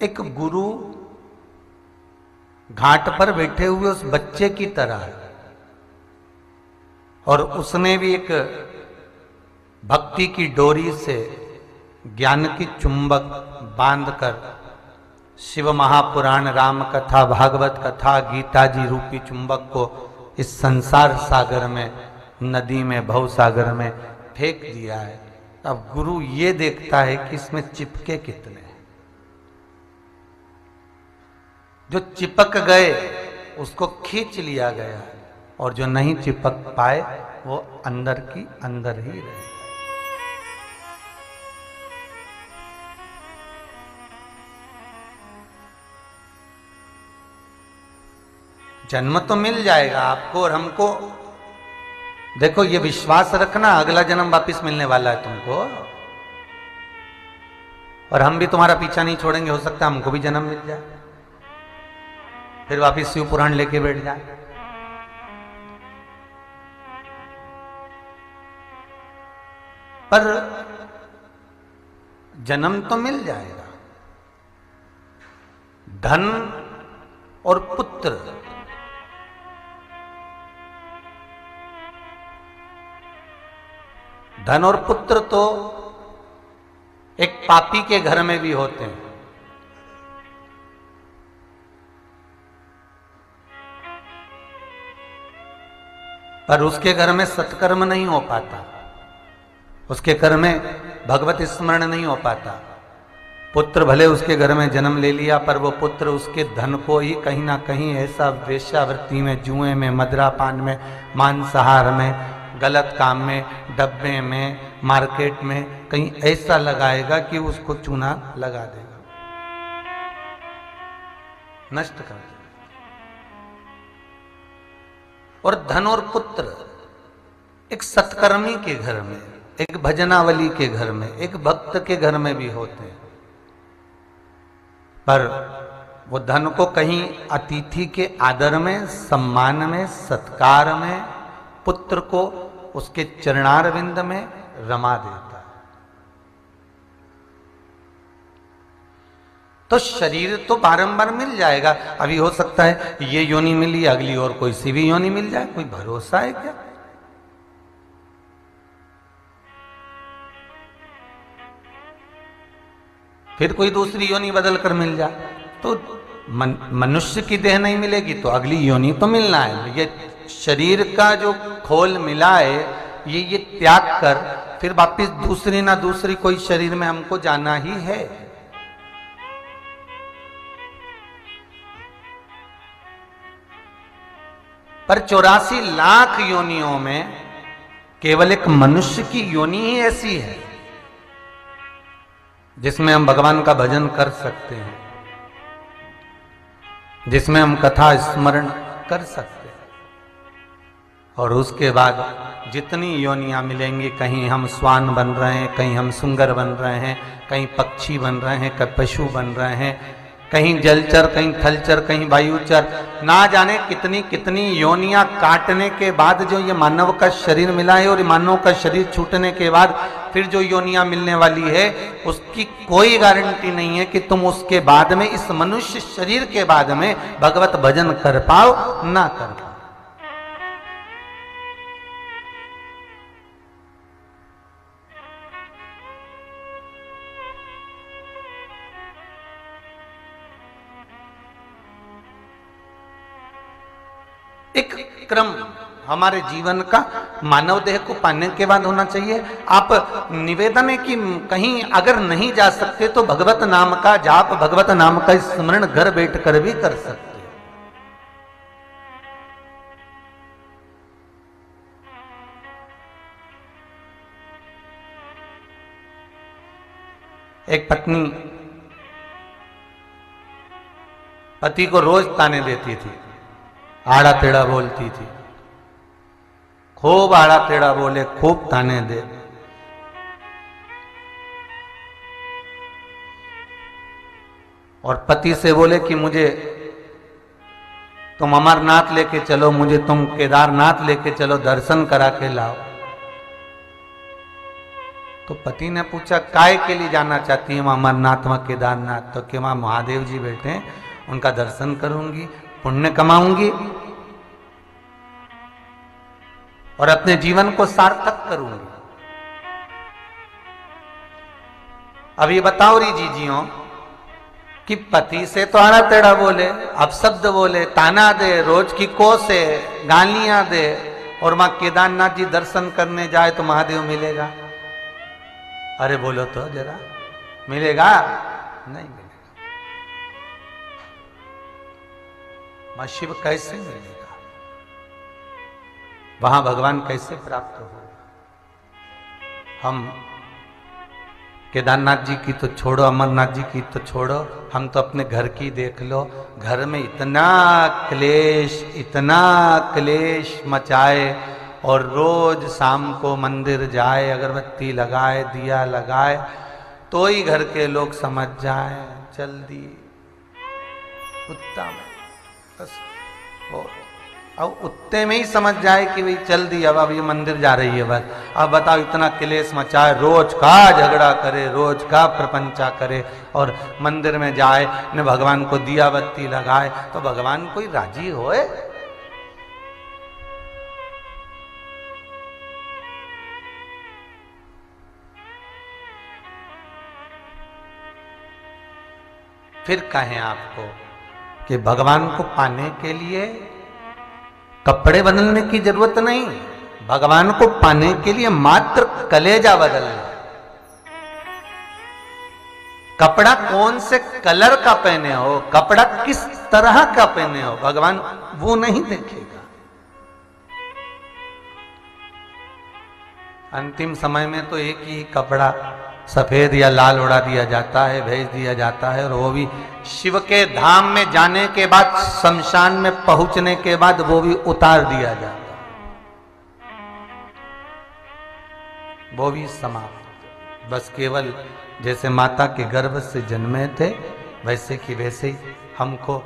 एक गुरु घाट पर बैठे हुए उस बच्चे की तरह है, और उसने भी एक भक्ति की डोरी से ज्ञान की चुंबक बांधकर शिव महापुराण, राम कथा, भागवत कथा, गीता जी रूपी चुंबक को इस संसार सागर में, नदी में, भव सागर में फेंक दिया है। अब गुरु ये देखता है कि इसमें चिपके कितने हैं। जो चिपक गए उसको खींच लिया गया, और जो नहीं चिपक पाए वो अंदर की अंदर ही रहे। जन्म तो मिल जाएगा आपको और हमको। देखो ये विश्वास रखना, अगला जन्म वापिस मिलने वाला है तुमको, और हम भी तुम्हारा पीछा नहीं छोड़ेंगे। हो सकता है हमको भी जन्म मिल जाए, फिर वापिस शिव पुराण लेके बैठ जाए। पर जन्म तो मिल जाएगा। धन और पुत्र, धन और पुत्र तो एक पापी के घर में भी होते हैं, पर उसके घर में सत्कर्म नहीं हो पाता, उसके घर में भगवत स्मरण नहीं हो पाता। पुत्र भले उसके घर में जन्म ले लिया, पर वो पुत्र उसके धन को ही कहीं ना कहीं ऐसा वेश्यावृत्ति में, जुए में, मदिरापान में, मांसाहार में, गलत काम में, डब्बे में, मार्केट में कहीं ऐसा लगाएगा कि उसको चूना लगा देगा, नष्ट कर देगा। और धन और पुत्र एक सत्कर्मी के घर में, एक भजनावली के घर में, एक भक्त के घर में भी होते हैं, पर वो धन को कहीं अतिथि के आदर में, सम्मान में, सत्कार में, पुत्र को उसके चरणारविंद में रमा देता है। तो शरीर तो बारंबार मिल जाएगा। अभी हो सकता है ये योनि मिली, अगली और कोई सी भी योनि मिल जाए, कोई भरोसा है क्या? फिर कोई दूसरी योनि बदल कर मिल जाए। तो मनुष्य की देह नहीं मिलेगी तो अगली योनि तो मिलना है। ये शरीर का जो खोल मिला है, ये त्याग कर फिर वापिस दूसरी ना दूसरी कोई शरीर में हमको जाना ही है। पर 84 लाख योनियों में केवल एक मनुष्य की योनि ही ऐसी है जिसमें हम भगवान का भजन कर सकते हैं, जिसमें हम कथा स्मरण कर सकते हैं। और उसके बाद जितनी योनियां मिलेंगी, कहीं हम श्वान बन रहे हैं, कहीं हम सुंगर बन रहे हैं, कहीं पक्षी बन रहे हैं, कहीं पशु बन रहे हैं, कहीं जलचर, कहीं थलचर, कहीं वायुचर, ना जाने कितनी कितनी योनियां काटने के बाद जो ये मानव का शरीर मिला है, और मानव का शरीर छूटने के बाद फिर जो योनियां मिलने वाली है, उसकी कोई गारंटी नहीं है कि तुम उसके बाद में, इस मनुष्य शरीर के बाद में भगवत भजन कर पाओ ना कर पाओ। एक क्रम हमारे जीवन का मानव देह को पाने के बाद होना चाहिए। आप निवेदन है कि कहीं अगर नहीं जा सकते तो भगवत नाम का जाप, भगवत नाम का स्मरण घर बैठकर भी कर सकते हैं। एक पत्नी पति को रोज ताने देती थी, आड़ा टेढ़ा बोलती थी, खूब आड़ा टेढ़ा बोले, खूब ताने दे। और पति से बोले कि मुझे तुम अमरनाथ लेके चलो, मुझे तुम केदारनाथ लेके चलो, दर्शन करा के लाओ। तो पति ने पूछा काय के लिए जाना चाहती है वहां अमरनाथ वहां केदारनाथ? तो कि वहां महादेव जी बैठे हैं, उनका दर्शन करूंगी, पुण्य कमाऊंगी और अपने जीवन को सार्थक करूंगी। अब ये बताओ री जीजियों कि पति से तो आड़ा टेढ़ा बोले, अपशब्द बोले, ताना दे, रोज की कोसे, गालियां दे, और मां केदारनाथ जी दर्शन करने जाए तो महादेव मिलेगा? अरे बोलो तो जरा, मिलेगा? नहीं मिलेगा। मां शिव कैसे मिलेगा? वहां भगवान कैसे प्राप्त होगा? हम केदारनाथ जी की तो छोड़ो, अमरनाथ जी की तो छोड़ो, हम तो अपने घर की देख लो। घर में इतना क्लेश मचाए और रोज शाम को मंदिर जाए, अगरबत्ती लगाए, दिया लगाए, तो ही घर के लोग समझ जाए जल्दी कुत्ता में बस वो, अब उत्ते में ही समझ जाए कि भाई चल दी, अब ये मंदिर जा रही है बस। अब बताओ इतना क्लेश मचाए, रोज का झगड़ा करे, रोज का प्रपंचा करे और मंदिर में जाए न भगवान को दिया बत्ती लगाए, तो भगवान कोई राजी होए? फिर कहें आपको कि भगवान को पाने के लिए कपड़े बदलने की जरूरत नहीं, भगवान को पाने के लिए मात्र कलेजा बदलना। कपड़ा कौन से कलर का पहने हो, कपड़ा किस तरह का पहने हो, भगवान वो नहीं देखेगा। अंतिम समय में तो एक ही कपड़ा सफेद या लाल उड़ा दिया जाता है, भेज दिया जाता है, और वो भी शिव के धाम में जाने के बाद, शमशान में पहुंचने के बाद वो भी उतार दिया जाता है, वो भी समाप्त। बस केवल जैसे माता के गर्भ से जन्मे थे वैसे कि वैसे ही हमको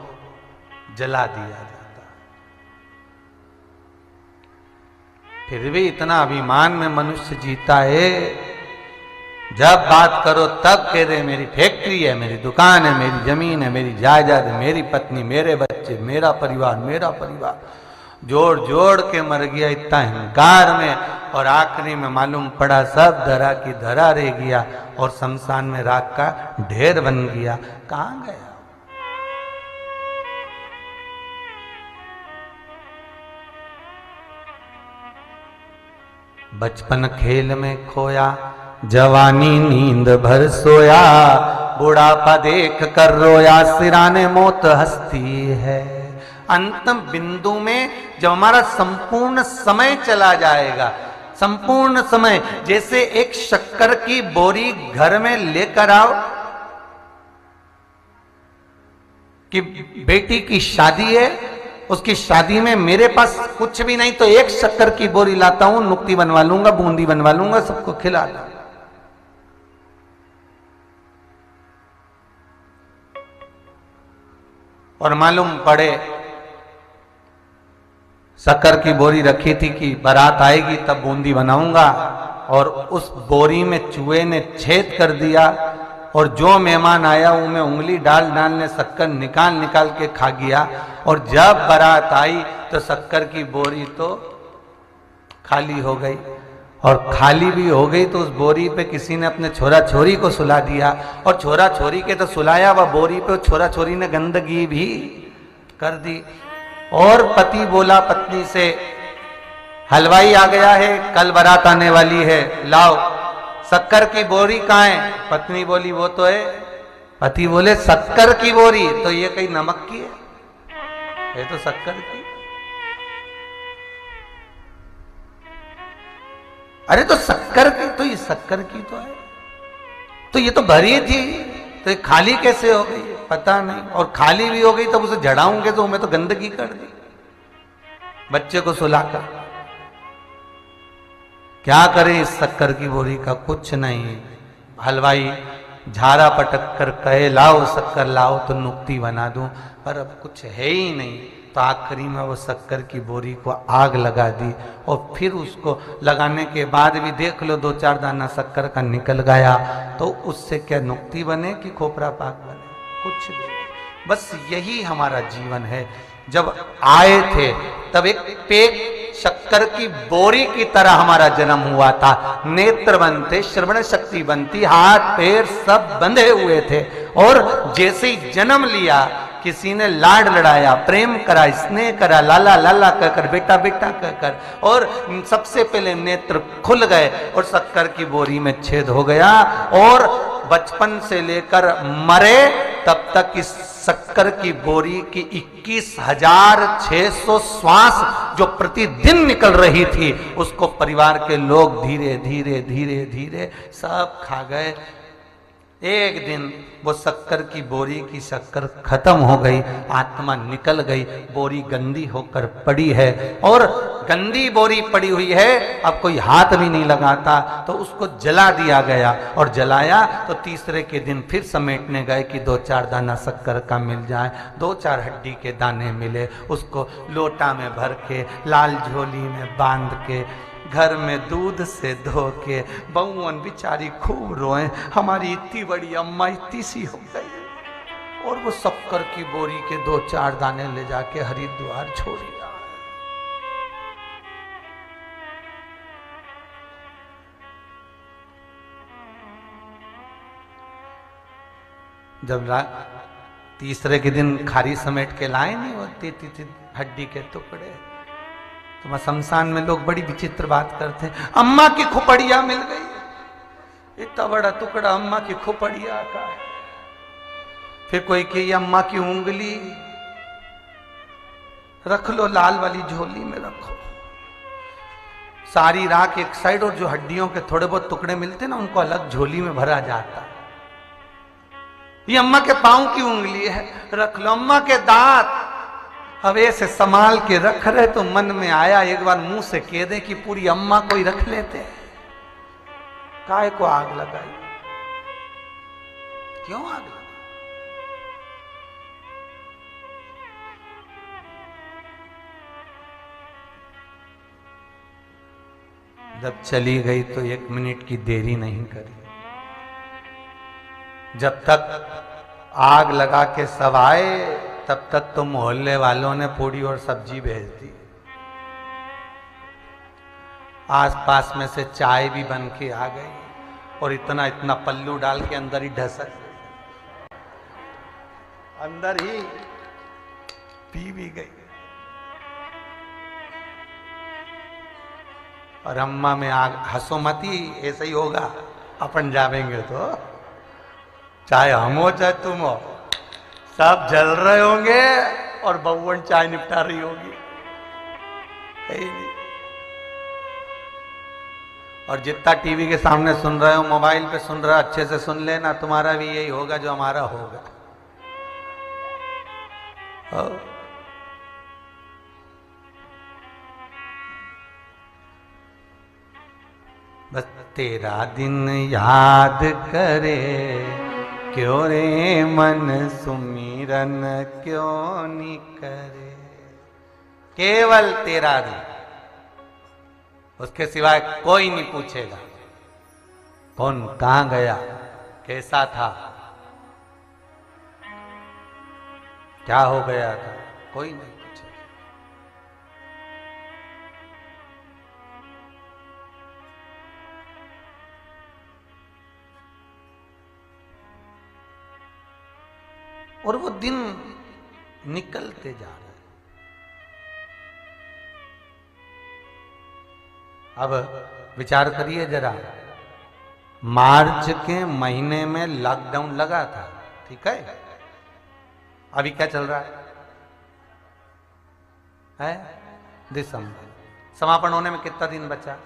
जला दिया जाता। फिर भी इतना अभिमान में मनुष्य जीता है, जब बात करो तब कह दे मेरी फैक्ट्री है, मेरी दुकान है, मेरी जमीन है, मेरी जायदाद है, मेरी पत्नी, मेरे बच्चे, मेरा परिवार, मेरा परिवार, जोड़ जोड़ के मर गया इतना अहंकार में, और आखिरी में मालूम पड़ा सब धरा की धरा रह गया और शमशान में राख का ढेर बन गया। कहां गया? बचपन खेल में खोया, जवानी नींद भर सोया, बुढ़ापा देख कर रोया, सिराने मौत हंसती है। अंतिम बिंदु में जब हमारा संपूर्ण समय चला जाएगा, संपूर्ण समय, जैसे एक शक्कर की बोरी घर में लेकर आओ कि बेटी की शादी है, उसकी शादी में मेरे पास कुछ भी नहीं तो एक शक्कर की बोरी लाता हूं, नुक्ती बनवा लूंगा, बूंदी बनवा लूंगा, सबको खिला दूंगा। और मालूम पड़े शक्कर की बोरी रखी थी कि बारात आएगी तब बूंदी बनाऊंगा, और उस बोरी में चूहे ने छेद कर दिया, और जो मेहमान आया उनमें उंगली डाल डाल ने शक्कर निकाल निकाल के खा गया, और जब बारात आई तो शक्कर की बोरी तो खाली हो गई, और खाली भी हो गई तो उस बोरी पे किसी ने अपने छोरा छोरी को सुला दिया, और छोरा छोरी के तो सुलाया, वह बोरी पे छोरा छोरी ने गंदगी भी कर दी। और पति बोला पत्नी से, हलवाई आ गया है, कल बारात आने वाली है, लाओ शक्कर की बोरी कहाँ है? पत्नी बोली वो तो है। पति बोले शक्कर की बोरी, तो ये कहीं नमक की है, ये तो शक्कर की। अरे तो शक्कर की, तो ये शक्कर की तो है, तो ये तो भरी थी, तो ये खाली कैसे हो गई? पता नहीं, और खाली भी हो गई तब उसे झड़ाऊंगे तो मैं तो गंदगी कर दी बच्चे को सुलाकर। क्या करें इस शक्कर की बोरी का? कुछ नहीं। हलवाई झारा पटक कर कहे लाओ शक्कर लाओ तो नुक्ती बना दूं, पर अब कुछ है ही नहीं। तो आखिरी में वो शक्कर की बोरी को आग लगा दी, और फिर उसको लगाने के बाद भी देख लो 2-4 दाना शक्कर का निकल गया, तो उससे क्या नुक्ति बने कि खोपरा पाक बने? कुछ नहीं। बस यही हमारा जीवन है। जब आए थे तब एक पेक शक्कर की बोरी की तरह हमारा जन्म हुआ था। नेत्र बंद थे, श्रवण शक्ति बंद थी, हाथ पैर सब बंधे हुए थे, और जैसे ही जन्म लिया किसी ने लाड लड़ाया, प्रेम करा, स्नेह करा, लाला लाला कहकर, बेटा बेटा कहकर, और सबसे पहले नेत्र खुल गए और शक्कर की बोरी में छेद हो गया, और बचपन से लेकर मरे तब तक इस शक्कर की बोरी की 21,600 श्वास जो प्रतिदिन निकल रही थी, उसको परिवार के लोग धीरे धीरे धीरे धीरे सब खा गए। एक दिन वो शक्कर की बोरी की शक्कर खत्म हो गई, आत्मा निकल गई, बोरी गंदी होकर पड़ी है, और गंदी बोरी पड़ी हुई है, अब कोई हाथ भी नहीं लगाता, तो उसको जला दिया गया, और जलाया तो तीसरे के दिन फिर समेटने गए कि 2-4 दाना शक्कर का मिल जाए। 2-4 हड्डी के दाने मिले, उसको लोटा में भर के, लाल झोली में बांध के, घर में दूध से धो के, बहुवन बेचारी खूब रोए, हमारी इतनी बड़ी अम्मा इतनी सी हो गई, और वो शक्कर की बोरी के 2-4 दाने ले जाके हरिद्वार छोड़ दिया। जब तीसरे के दिन खारी समेट के लाए नहीं होती हड्डी के टुकड़े, तो वहां शमशान में लोग बड़ी विचित्र बात करते हैं, अम्मा की खोपड़िया मिल गई, इतना बड़ा टुकड़ा अम्मा की खोपड़िया का है। फिर कोई कहे अम्मा की उंगली रख लो, लाल वाली झोली में रखो, सारी राख एक साइड, और जो हड्डियों के थोड़े बहुत टुकड़े मिलते ना उनको अलग झोली में भरा जाता। ये अम्मा के पांव की उंगली है, रख लो, अम्मा के दांत, अब ऐसे संभाल के रख रहे, तो मन में आया एक बार मुंह से कह दे कि पूरी अम्मा को ही रख लेते, काय को आग लगाई, क्यों आग लगाई? जब चली गई तो 1 मिनट की देरी नहीं करी, जब तक आग लगा के सब आए तब तक तो मोहल्ले वालों ने पूड़ी और सब्जी भेज दी, आसपास में से चाय भी बन के आ गई, और इतना इतना पल्लू डाल के अंदर ही ढसक, अंदर ही पी भी गई। और अम्मा में आग, हंसो मती, ऐसा ही होगा, अपन जावेंगे तो चाहे हम हो चाहे तुम हो, सब जल रहे होंगे और बहुवन चाय निपटा रही होगी, है ही नहीं। और जितना टीवी के सामने सुन रहे हो, मोबाइल पे सुन रहे हो, अच्छे से सुन लेना, तुम्हारा भी यही होगा जो हमारा होगा। बस तेरा दिन याद करे, क्यों रे मन सुमिरन क्यों नहीं करे, केवल तेरा दिन, उसके सिवाय कोई नहीं पूछेगा कौन कहां गया, कैसा था, क्या हो गया था, कोई नहीं पूछेगा। और वो दिन निकलते जा रहे। अब विचार करिए जरा, मार्च के महीने में लॉकडाउन लगा था, ठीक है, अभी क्या चल रहा है? दिसंबर, समापन होने में कितना दिन बचा?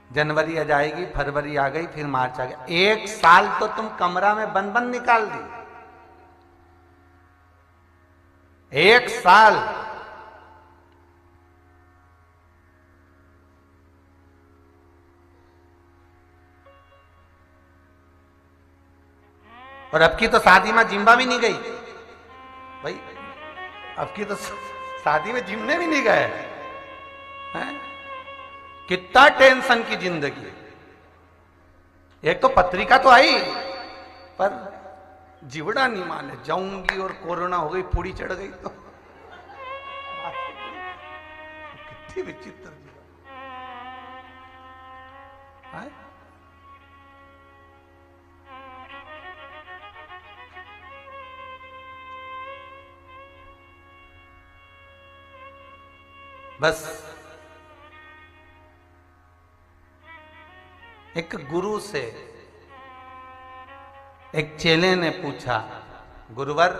जनवरी आ जाएगी, फरवरी आ गई, फिर मार्च आ गया, 1 साल तो तुम कमरा में बंद बंद निकाल दी, 1 साल। और अब की तो शादी में जिम्बा भी नहीं गई भाई, अब की तो शादी में जिमने भी नहीं गए हैं। कितना टेंशन की जिंदगी। एक तो पत्रिका तो आई पर जीवड़ा नहीं माने, जाऊंगी और कोरोना हो गई, पूरी चढ़ गई तो कितनी विचित्र जीवन है। बस एक गुरु से एक चेले ने पूछा, गुरुवर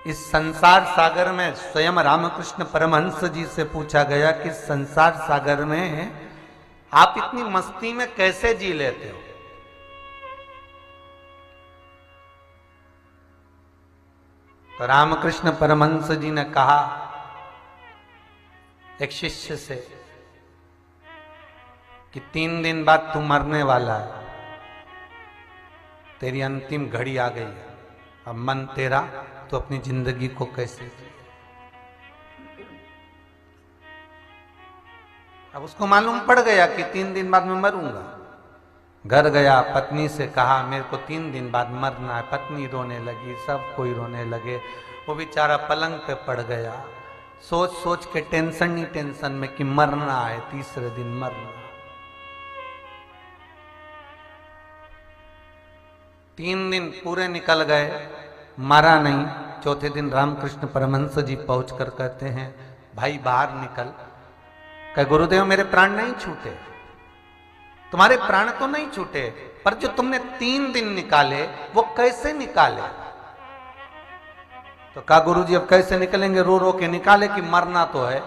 इस संसार सागर में, स्वयं रामकृष्ण परमहंस जी से पूछा गया कि संसार सागर में आप इतनी मस्ती में कैसे जी लेते हो। तो रामकृष्ण परमहंस जी ने कहा एक शिष्य से कि 3 दिन बाद तू मरने वाला है, तेरी अंतिम घड़ी आ गई है, अब मन तेरा तो अपनी जिंदगी को कैसे जी। अब उसको मालूम पड़ गया कि 3 दिन बाद मैं मरूंगा। घर गया, पत्नी से कहा मेरे को 3 दिन बाद मरना है। पत्नी रोने लगी, सब कोई रोने लगे। वो बेचारा पलंग पे पड़ गया, सोच सोच के टेंशन ही टेंशन में कि मरना है, तीसरे दिन मरना। 3 दिन पूरे निकल गए, मरा नहीं। चौथे दिन रामकृष्ण परमहंस जी पहुंच कर कहते हैं, भाई बाहर निकल। कहे गुरुदेव मेरे प्राण नहीं छूटे। तुम्हारे प्राण तो नहीं छूटे, पर जो तुमने 3 दिन निकाले वो कैसे निकाले। तो कहा गुरुजी अब कैसे निकलेंगे, रो रो के निकाले कि मरना तो है।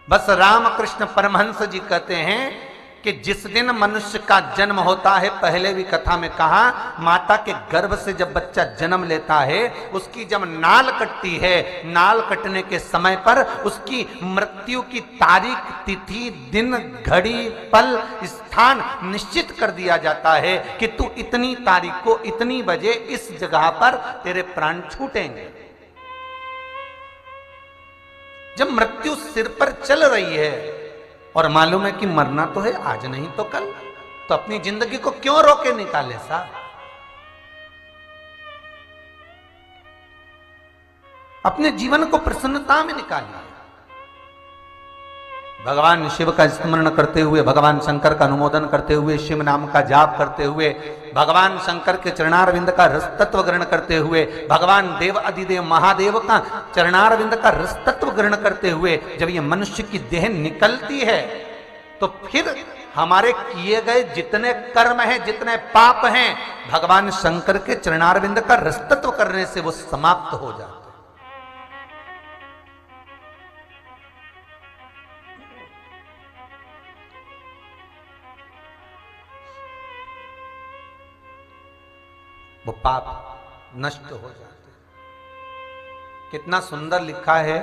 बस रामकृष्ण परमहंस जी कहते हैं कि जिस दिन मनुष्य का जन्म होता है, पहले भी कथा में कहा, माता के गर्भ से जब बच्चा जन्म लेता है, उसकी जब नाल कटती है, नाल कटने के समय पर उसकी मृत्यु की तारीख, तिथि, दिन, घड़ी, पल, स्थान निश्चित कर दिया जाता है कि तू इतनी तारीख को इतनी बजे इस जगह पर तेरे प्राण छूटेंगे। जब मृत्यु सिर पर चल रही है और मालूम है कि मरना तो है, आज नहीं तो कल, तो अपनी जिंदगी को क्यों रोके निकाले साहब। अपने जीवन को प्रसन्नता में निकालिए। भगवान शिव का स्मरण करते हुए, भगवान शंकर का अनुमोदन करते हुए, शिव नाम का जाप करते हुए, भगवान शंकर के चरणारविंद का रसतत्व ग्रहण करते हुए, भगवान देव अधिदेव महादेव का चरणारविंद का रसतत्व ग्रहण करते हुए जब ये मनुष्य की देह निकलती है, तो फिर हमारे किए गए जितने कर्म हैं, जितने पाप हैं, भगवान शंकर के चरणारविंद का रसतत्व करने से वो समाप्त हो जाते। वो पाप नष्ट हो जाते। कितना सुंदर लिखा है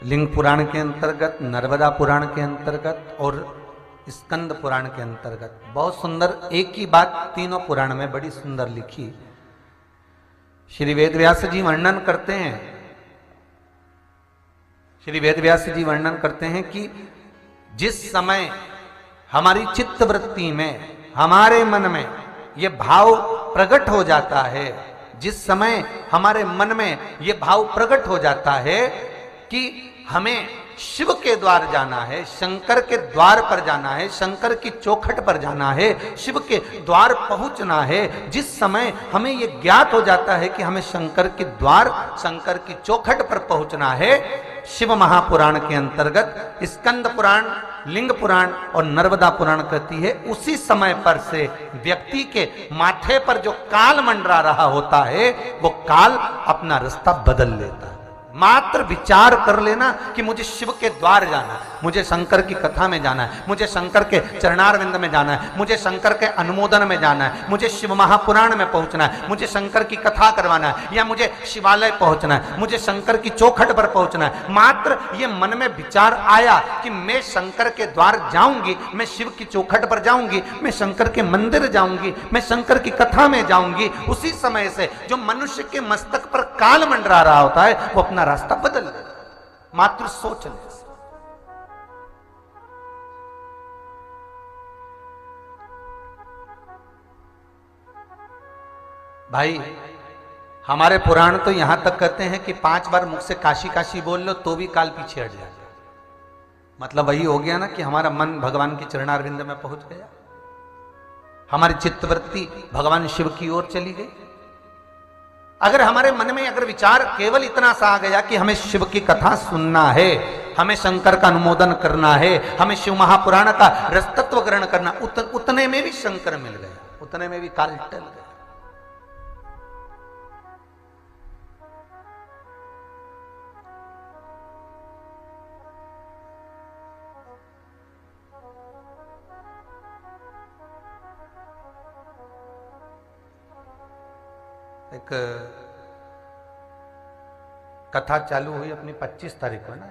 लिंग पुराण के अंतर्गत, नर्मदा पुराण के अंतर्गत और स्कंद पुराण के अंतर्गत। बहुत सुंदर एक ही बात तीनों पुराण में बड़ी सुंदर लिखी। श्री वेदव्यास जी वर्णन करते हैं, श्री वेदव्यास जी वर्णन करते हैं कि जिस समय हमारी चित्त वृत्ति में, हमारे मन में ये भाव प्रकट हो जाता है, जिस समय हमारे मन में ये भाव प्रकट हो जाता है कि हमें शिव के द्वार जाना है, शंकर के द्वार पर जाना है, शंकर की चौखट पर जाना है, शिव के द्वार पहुंचना है, जिस समय हमें ये ज्ञात हो जाता है कि हमें शंकर के द्वार, शंकर की चौखट पर पहुंचना है, शिव महापुराण के अंतर्गत स्कंद पुराण, लिंग पुराण और नर्मदा पुराण कहती है, उसी समय पर से व्यक्ति के माथे पर जो काल मंडरा रहा होता है, वो काल अपना रास्ता बदल लेता है। मात्र विचार कर लेना कि मुझे शिव के द्वार जाना है, मुझे शंकर की कथा में जाना है, मुझे शंकर के चरणारविंद में जाना है, मुझे शंकर के अनुमोदन में जाना है, मुझे शिव महापुराण में पहुंचना है, मुझे शंकर की कथा करवाना है, या मुझे शिवालय पहुंचना है, मुझे शंकर की चौखट पर पहुंचना है। मात्र ये मन में विचार आया कि मैं शंकर के द्वार जाऊंगी, मैं शिव की चौखट पर जाऊंगी, मैं शंकर के मंदिर जाऊंगी, मैं शंकर की कथा में जाऊंगी, उसी समय से जो मनुष्य के मस्तक पर काल मंडरा रहा होता है वो अपना रास्ता बदल ले, मात्र सोचने से। भाई हमारे पुराण तो यहां तक कहते हैं कि 5 बार मुख से काशी काशी बोल लो तो भी काल पीछे हट जाए। मतलब वही हो गया ना कि हमारा मन भगवान की चरणारविंद में पहुंच गया, हमारी चित्तवृत्ति भगवान शिव की ओर चली गई। अगर हमारे मन में अगर विचार केवल इतना सा आ गया कि हमें शिव की कथा सुनना है, हमें शंकर का अनुमोदन करना है, हमें शिव महापुराण का रसतत्व ग्रहण करना, उतने में भी शंकर मिल गया, उतने में भी काल टल गया। एक कथा चालू हुई अपनी 25 तारीख को ना,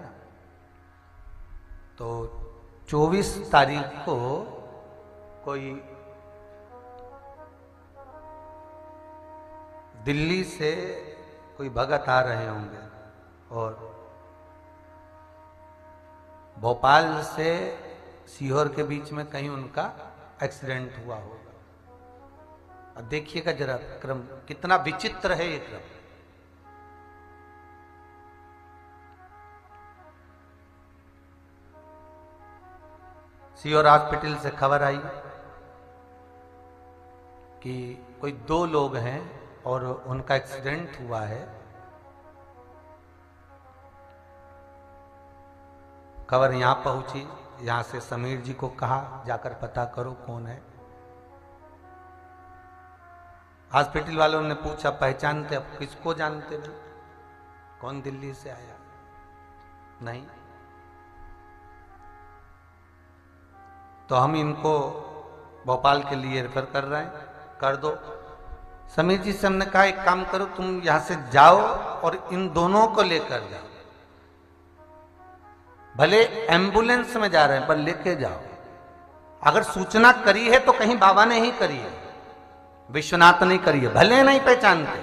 तो 24 तारीख को कोई दिल्ली से कोई भगत आ रहे होंगे और भोपाल से सीहोर के बीच में कहीं उनका एक्सीडेंट हुआ होगा। अब देखिएगा जरा क्रम कितना विचित्र है ये क्रम। सीहोर हॉस्पिटल से खबर आई कि कोई 2 लोग हैं और उनका एक्सीडेंट हुआ है। खबर यहां पहुंची, यहां से समीर जी को कहा जाकर पता करो कौन है। हॉस्पिटल वालों ने पूछा पहचानते, अब किसको जानते भाई, कौन दिल्ली से आया? नहीं। तो हम इनको भोपाल के लिए रेफर कर रहे हैं, कर दो। समीर जी से हमने कहा एक काम करो, तुम यहां से जाओ और इन दोनों को लेकर जाओ, भले एम्बुलेंस में जा रहे हैं पर लेके जाओ। अगर सूचना करी है तो कहीं बाबा ने ही करी है, विश्वनाथ नहीं करी है, भले नहीं पहचानते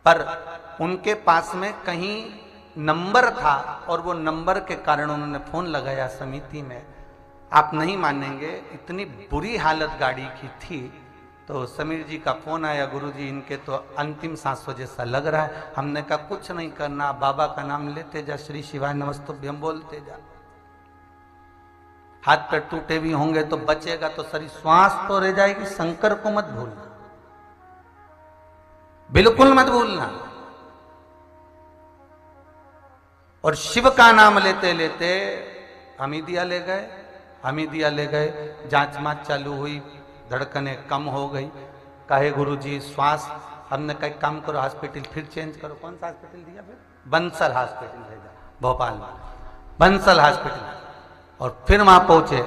पर उनके पास में कहीं नंबर था और वो नंबर के कारण उन्होंने फोन लगाया समिति में। आप नहीं मानेंगे इतनी बुरी हालत गाड़ी की थी। तो समीर जी का फोन आया, गुरुजी इनके तो अंतिम सांसों जैसा लग रहा है। हमने कहा कुछ नहीं करना, बाबा का नाम लेते जा, श्री शिवाय नमस्तुभ्यम बोलते जा। हाथ पैर टूटे भी होंगे तो बचेगा तो शरीर, श्वास तो रह जाएगी। शंकर को मत भूलना, बिल्कुल मत भूलना। और शिव का नाम लेते लेते हमीदिया ले गए, हमीदिया ले गए, जांच माच चालू हुई, धड़कनें कम हो गई। कहे गुरुजी श्वास, हमने कहा काम करो हॉस्पिटल फिर चेंज करो। कौन सा हॉस्पिटल दिया फिर? बंसल हॉस्पिटल भेजा भोपाल में, बंसल हॉस्पिटल। और फिर वहां पहुंचे,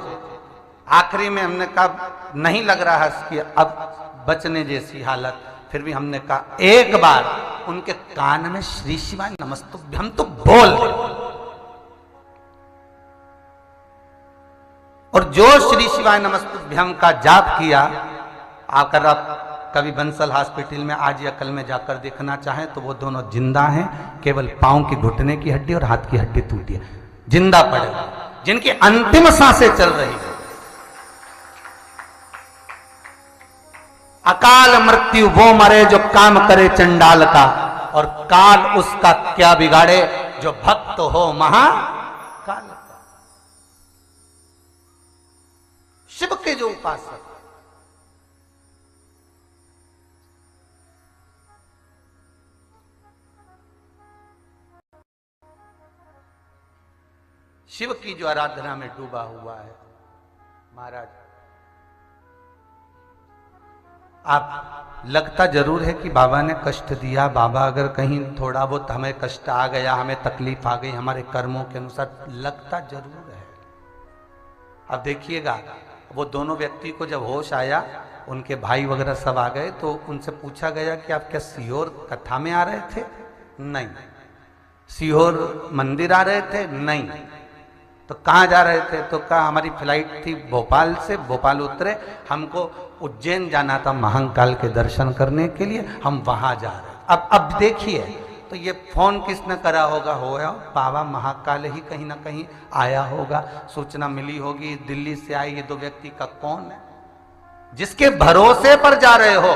आखिरी में हमने कहा नहीं लग रहा है कि अब बचने जैसी हालत। फिर भी हमने कहा एक बार उनके कान में श्री शिवाय नमस्तुभ्यम तो बोल दे। और जो श्री शिवाय नमस्तुभ्यम का जाप किया, आकर आप कभी बंसल हॉस्पिटल में आज या कल में जाकर देखना चाहें तो वो दोनों जिंदा हैं। केवल पांव की घुटने की हड्डी और हाथ की हड्डी टूटी है, जिंदा पड़े, जिनकी अंतिम सांसें चल रही है। अकाल मृत्यु वो मरे जो काम करे चंडाल का, और काल उसका क्या बिगाड़े जो भक्त हो महाकाल का। शिव के जो उपासक, शिव की जो आराधना में डूबा हुआ है, महाराज आप लगता जरूर है कि बाबा ने कष्ट दिया, बाबा अगर कहीं थोड़ा बहुत हमें कष्ट आ गया, हमें तकलीफ आ गई हमारे कर्मों के अनुसार, लगता जरूर है। अब देखिएगा, वो दोनों व्यक्ति को जब होश आया, उनके भाई वगैरह सब आ गए, तो उनसे पूछा गया कि आप क्या सीहोर कथा में आ रहे थे? नहीं। सीहोर मंदिर आ रहे थे? नहीं। तो कहाँ जा रहे थे? तो कहा हमारी फ्लाइट थी भोपाल से, भोपाल उतरे, हमको उज्जैन जाना था महाकाल के दर्शन करने के लिए, हम वहां जा रहे। अब देखिए, तो ये फोन किसने करा होगा? होया बाबा महाकाल ही कहीं ना कहीं आया होगा, सूचना मिली होगी, दिल्ली से आए ये दो व्यक्ति का कौन है? जिसके भरोसे पर जा रहे हो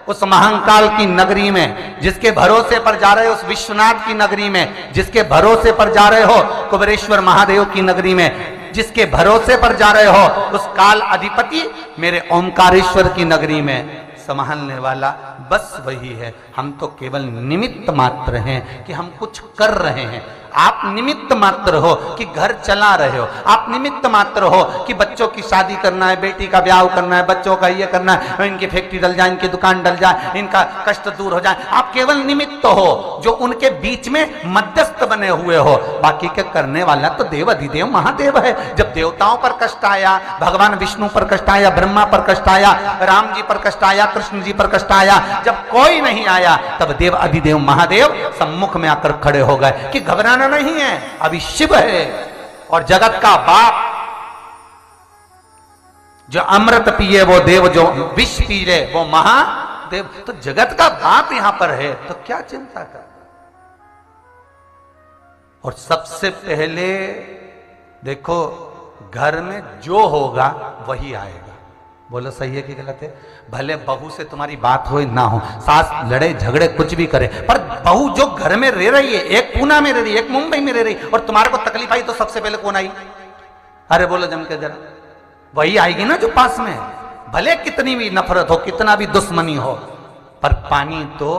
उस महाकाल की नगरी में, जिसके भरोसे पर जा रहे हो उस विश्वनाथ की नगरी में, जिसके भरोसे पर जा रहे हो कुबेरेश्वर महादेव की नगरी में, जिसके भरोसे पर जा रहे हो उस काल अधिपति मेरे ओमकारेश्वर की नगरी में, संभालने वाला बस वही है। हम तो केवल निमित्त मात्र हैं कि हम कुछ कर रहे हैं। आप निमित्त मात्र हो कि घर चला रहे हो, आप निमित्त मात्र हो कि बच्चों की शादी करना है, बेटी का ब्याह करना है, बच्चों का ये करना है, इनकी फैक्ट्री डल जाए, इनकी दुकान डल जाए, इनका कष्ट दूर हो जाए। आप केवल निमित्त हो जो उनके बीच में मध्यस्थ बने हुए हो, बाकी के करने वाला तो देव अधिदेव महादेव है। जब देवताओं पर कष्ट आया, भगवान विष्णु पर कष्ट आया, ब्रह्मा पर कष्ट आया, राम जी पर कष्ट आया, कृष्ण जी पर कष्ट आया, जब कोई नहीं आया तब देव अधिदेव महादेव सम्मुख में आकर खड़े हो गए कि घबराना नहीं है, अभी शिव है और जगत का बाप। जो अमृत पिए वो देव, जो विष पिए वो महादेव। तो जगत का बाप यहां पर है, तो क्या चिंता कर। और सबसे पहले देखो, घर में जो होगा वही आएगा। बोलो सही है कि गलत है? भले बहू से तुम्हारी बात हो ना हो, सास लड़े झगड़े कुछ भी करे, पर बहू जो घर में रह रही है, एक पूना में रह रही है, एक मुंबई में रह रही, और तुम्हारे को तकलीफ आई तो सबसे पहले कौन आई? अरे बोलो जम के जरा, वही आएगी ना जो पास में है। भले कितनी भी नफरत हो, कितना भी दुश्मनी हो, पर पानी तो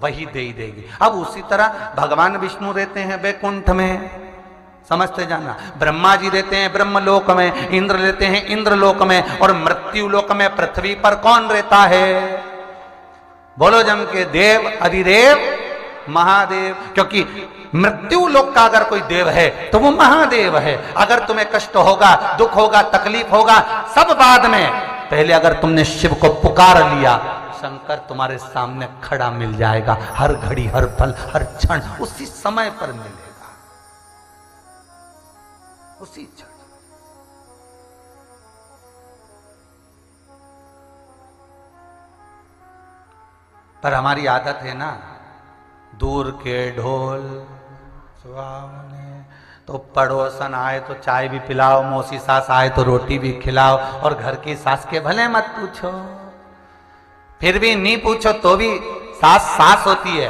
वही दे ही देगी। अब उसी तरह भगवान विष्णु रहते हैं वैकुंठ में, समझते जाना। ब्रह्मा जी रहते हैं ब्रह्मलोक में, इंद्र रहते हैं इंद्रलोक में, और मृत्यु लोक में पृथ्वी पर कौन रहता है? बोलो जम के, देव अधिदेव महादेव। क्योंकि मृत्यु लोक का अगर कोई देव है तो वो महादेव है। अगर तुम्हें कष्ट होगा, दुख होगा, तकलीफ होगा, सब बाद में, पहले अगर तुमने शिव को पुकार लिया, शंकर तुम्हारे सामने खड़ा मिल जाएगा, हर घड़ी, हर पल, हर क्षण, उसी समय पर मिलेगा, उसी क्षण। पर हमारी आदत है ना, दूर के ढोल सुहावने, तो पड़ोसन आए तो चाय भी पिलाओ, मौसी सास आए तो रोटी भी खिलाओ, और घर की सास के भले मत पूछो। फिर भी नहीं पूछो तो भी सास सास होती है,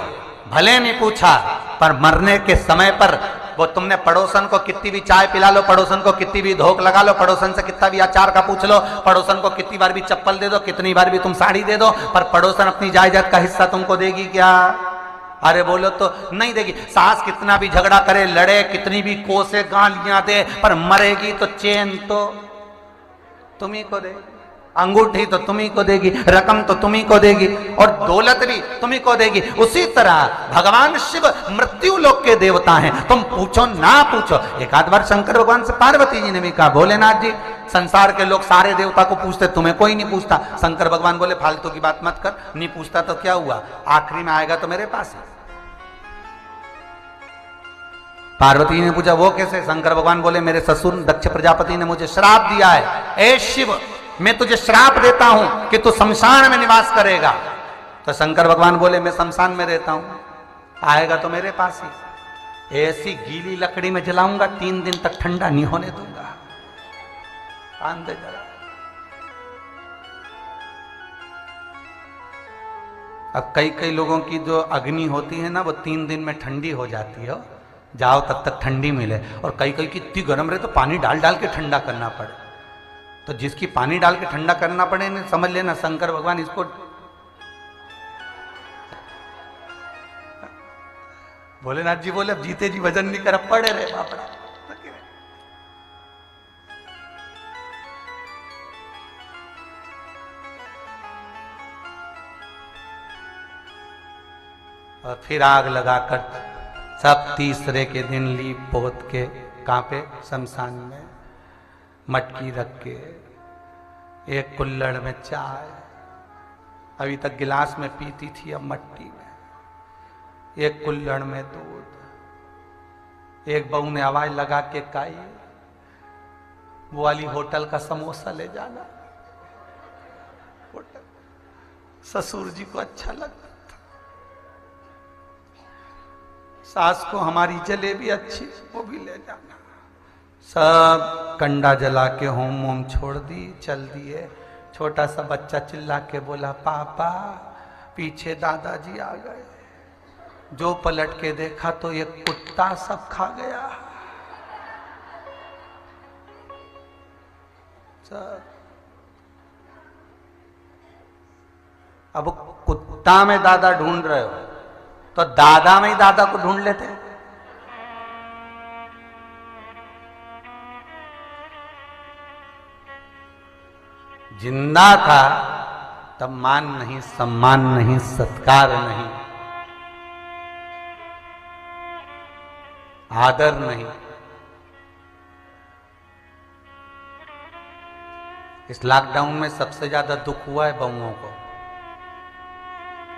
भले नहीं पूछा, पर मरने के समय पर वो तुमने पड़ोसन को कितनी भी चाय पिला लो, पड़ोसन को कितनी भी धोख लगा लो, पड़ोसन से कितना भी अचार का पूछ लो, पड़ोसन को कितनी बार भी चप्पल दे दो, कितनी बार भी तुम साड़ी दे दो, पर पड़ोसन अपनी जायदाद का हिस्सा तुमको देगी क्या? अरे बोलो तो नहीं देगी। सास कितना भी झगड़ा करे, लड़े, कितनी भी कोसे गालियां दे, पर मरेगी तो चैन तो तुम्ही को देगी, अंगूठी तो तुम्ही को देगी, रकम तो तुम्ही को देगी, और दौलत भी तुम्ही को देगी। उसी तरह भगवान शिव मृत्यु लोक के देवता हैं। तुम पूछो ना पूछो। एक आध बार शंकर भगवान से पार्वती जी ने भी कहा, भोलेनाथ जी, संसार के लोग सारे देवता को पूछते, तुम्हें कोई नहीं पूछता। शंकर भगवान बोले, फालतू की बात मत कर, नहीं पूछता तो क्या हुआ, आखिरी में आएगा तो मेरे पास है। पार्वती जी ने पूछा, वो कैसे? शंकर भगवान बोले, मेरे ससुर दक्ष प्रजापति ने मुझे श्राप दिया है, ए शिव, मैं तुझे श्राप देता हूं कि तू शमशान में निवास करेगा। तो शंकर भगवान बोले, मैं शमशान में रहता हूं, आएगा तो मेरे पास ही। ऐसी गीली लकड़ी में जलाऊंगा, 3 दिन तक ठंडा नहीं होने दूंगा। कान दे जरा। अब कई कई लोगों की जो अग्नि होती है ना, वो 3 दिन में ठंडी हो जाती है, जाओ तब तक ठंडी मिले। और कई कई की इतनी गर्म रहे तो पानी डाल डाल के ठंडा करना पड़े। तो जिसकी पानी डाल के ठंडा करना पड़े ने, समझ लेना शंकर भगवान इसको भोलेनाथ जी बोले, अब जीते जी वजन नहीं कर, पड़े रहे बापड़ा। और फिर आग लगाकर सब तीसरे के दिन लीप पोत के कहाँ पे शमशान में मटकी रख के एक कुल्हड़ में चाय, अभी तक गिलास में पीती थी अब मट्टी में, एक कुल्हड़ में दूध, एक बहू ने आवाज लगा के काई वो वाली होटल का समोसा ले जाना। होटल ससुर जी को अच्छा लगता था, सास को हमारी जलेबी अच्छी वो भी ले जाना। सब कंडा जला के होम वोम छोड़ दी, चल दिए। छोटा सा बच्चा चिल्ला के बोला पापा पीछे दादाजी आ गए। जो पलट के देखा तो ये कुत्ता सब खा गया। सब अब कुत्ता में दादा ढूंढ रहे हो तो दादा में ही दादा को ढूंढ लेते। जिंदा था तब मान नहीं, सम्मान नहीं, सत्कार नहीं, आदर नहीं। इस लॉकडाउन में सबसे ज्यादा दुख हुआ है बहुओं को।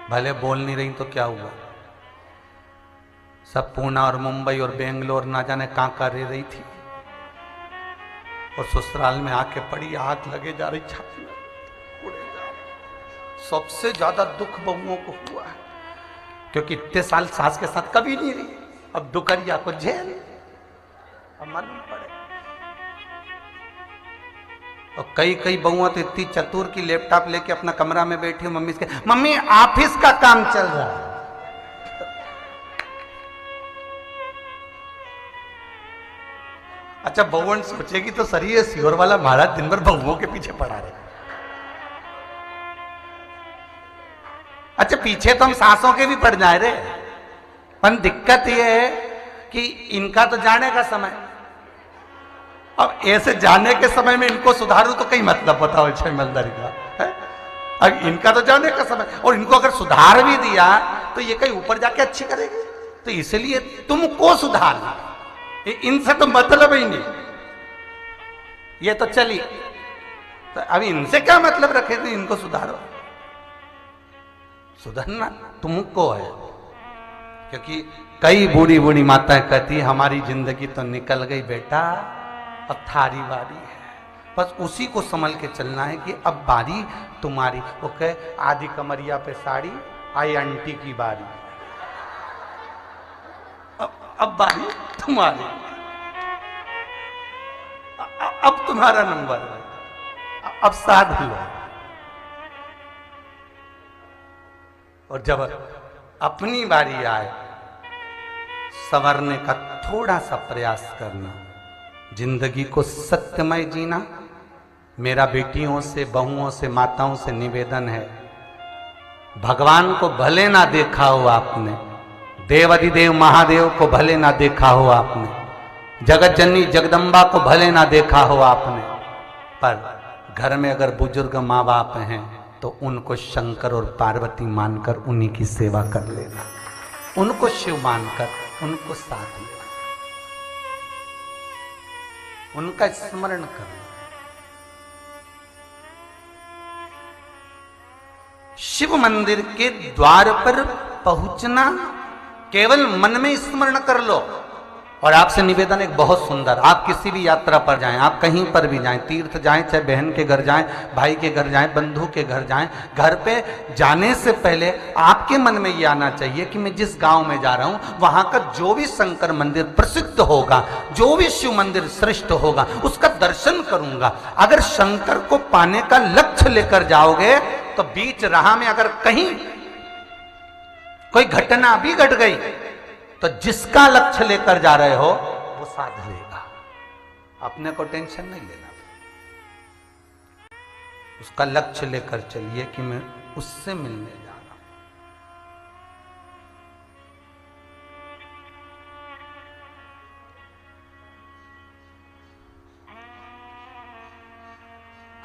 भले बोल नहीं रही तो क्या हुआ, सब पूना और मुंबई और बेंगलोर ना जाने कहां रह रही थी और ससुराल में आके पड़ी, आग लगे जा रही, छाती में उड़े जा रही। सबसे ज्यादा दुख बहुओं को हुआ है क्योंकि इतने साल सास के साथ कभी नहीं रही, अब दुकरिया को झेल अब मालूम पड़े। और कई कई बहुआ तो इतनी चतुर की लैपटॉप लेके अपना कमरा में बैठी हूँ, मम्मी से मम्मी ऑफिस का काम चल रहा है। अच्छा बहुवन सोचेगी तो सही है, सियोर वाला महाराज दिन भर बहुओं के पीछे पड़ा रहे। अच्छा पीछे तो हम सासों के भी पड़ जाए रे, पर दिक्कत यह है कि इनका तो जाने का समय, अब ऐसे जाने के समय में इनको सुधारू तो कई मतलब बताओ ईमानदारी का है? अब इनका तो जाने का समय और इनको अगर सुधार भी दिया तो ये कहीं ऊपर जाके अच्छी करेगी, तो इसलिए तुमको सुधारना, इनसे तो मतलब ही नहीं। ये तो चली, तो अभी इनसे क्या मतलब रखे थे, इनको सुधारो। सुधरना तुमको है, क्योंकि कई बूढ़ी बूढ़ी माताएं कहती हमारी जिंदगी तो निकल गई बेटा, अब थारी बारी है। बस उसी को संभल के चलना है कि अब बारी तुम्हारी। वो कहे आधी कमरिया पे साड़ी, आई आंटी की बारी, अब बारी तुम्हारी, अब तुम्हारा नंबर है, अब साध लो। और जब अपनी बारी आए संवरने का थोड़ा सा प्रयास करना, जिंदगी को सत्यमय जीना। मेरा बेटियों से, बहुओं से, माताओं से निवेदन है, भगवान को भले ना देखा हो आपने, देवाधिदेव महादेव को भले ना देखा हो आपने, जगत जननी जगदम्बा को भले ना देखा हो आपने, पर घर में अगर बुजुर्ग माँ बाप हैं तो उनको शंकर और पार्वती मानकर उन्हीं की सेवा कर लेना, उनको शिव मानकर उनको साथ लेना, उनका स्मरण करना। शिव मंदिर के द्वार पर पहुंचना, केवल मन में स्मरण कर लो। और आपसे निवेदन एक बहुत सुंदर, आप किसी भी यात्रा पर जाएं, आप कहीं पर भी जाएं, तीर्थ जाएं, चाहे बहन के घर जाएं, भाई के घर जाएं, बंधु के घर जाएं, घर पे जाने से पहले आपके मन में ये आना चाहिए कि मैं जिस गांव में जा रहा हूं वहां का जो भी शंकर मंदिर प्रसिद्ध होगा, जो भी शिव मंदिर श्रेष्ठ होगा, उसका दर्शन करूंगा। अगर शंकर को पाने का लक्ष्य लेकर जाओगे तो बीच राह में अगर कहीं कोई घटना भी घट गई तो जिसका लक्ष्य लेकर जा रहे हो वो साध लेगा, अपने को टेंशन नहीं लेना। उसका लक्ष्य लेकर चलिए कि मैं उससे मिलने जा रहा हूं।